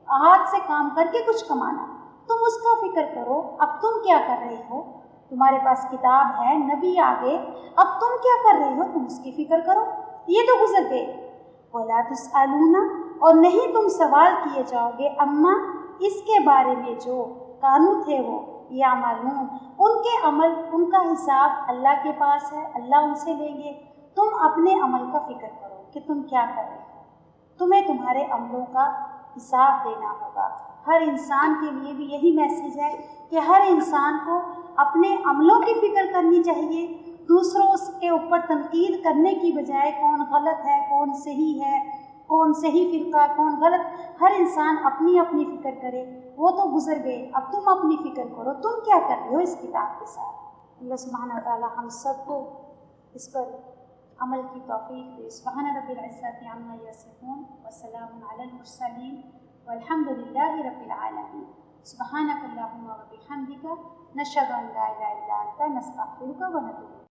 A: ہاتھ سے کام کر کے کچھ کمانا، تم اس کا فکر کرو. اب تم کیا کر رہے ہو؟ تمہارے پاس کتاب ہے، نبی آگے، اب تم کیا کر رہے ہو؟ تم اس کی فکر کرو. یہ تو گزر گئے. وَلَا تُسْأَلُونَ، اور نہیں تم سوال کیے جاؤ گے، اما، اس کے بارے میں جو کانو تھے وہ یعملون، ان کے عمل، ان کا حساب اللہ کے پاس ہے، اللہ ان سے لیں گے. تم اپنے عمل کا فکر کرو کہ تم کیا کر رہے ہو، تمہیں تمہارے عملوں کا حساب دینا ہوگا. ہر انسان کے لیے بھی یہی میسیج ہے کہ ہر انسان کو اپنے عملوں کی فکر کرنی چاہیے، دوسروں کے اوپر تنقید کرنے کی بجائے کون غلط ہے، کون صحیح ہے، کون صحیح فرقہ، کون غلط. ہر انسان اپنی اپنی فکر کرے. وہ تو گزر گئے، اب تم اپنی فکر کرو، تم کیا کر رہے ہو اس کتاب کے ساتھ. اللہ سبحانہ وتعالیٰ ہم سب کو اس پر عمل کی توفیق دے. سبحان رب العزت عما یصفون وسلام علی المرسلین والحمد للہ رب العالمین. سبحانک اللہم و بحمدک، نشہد ان لا الہ الا انت، نستغفرک و نتوب.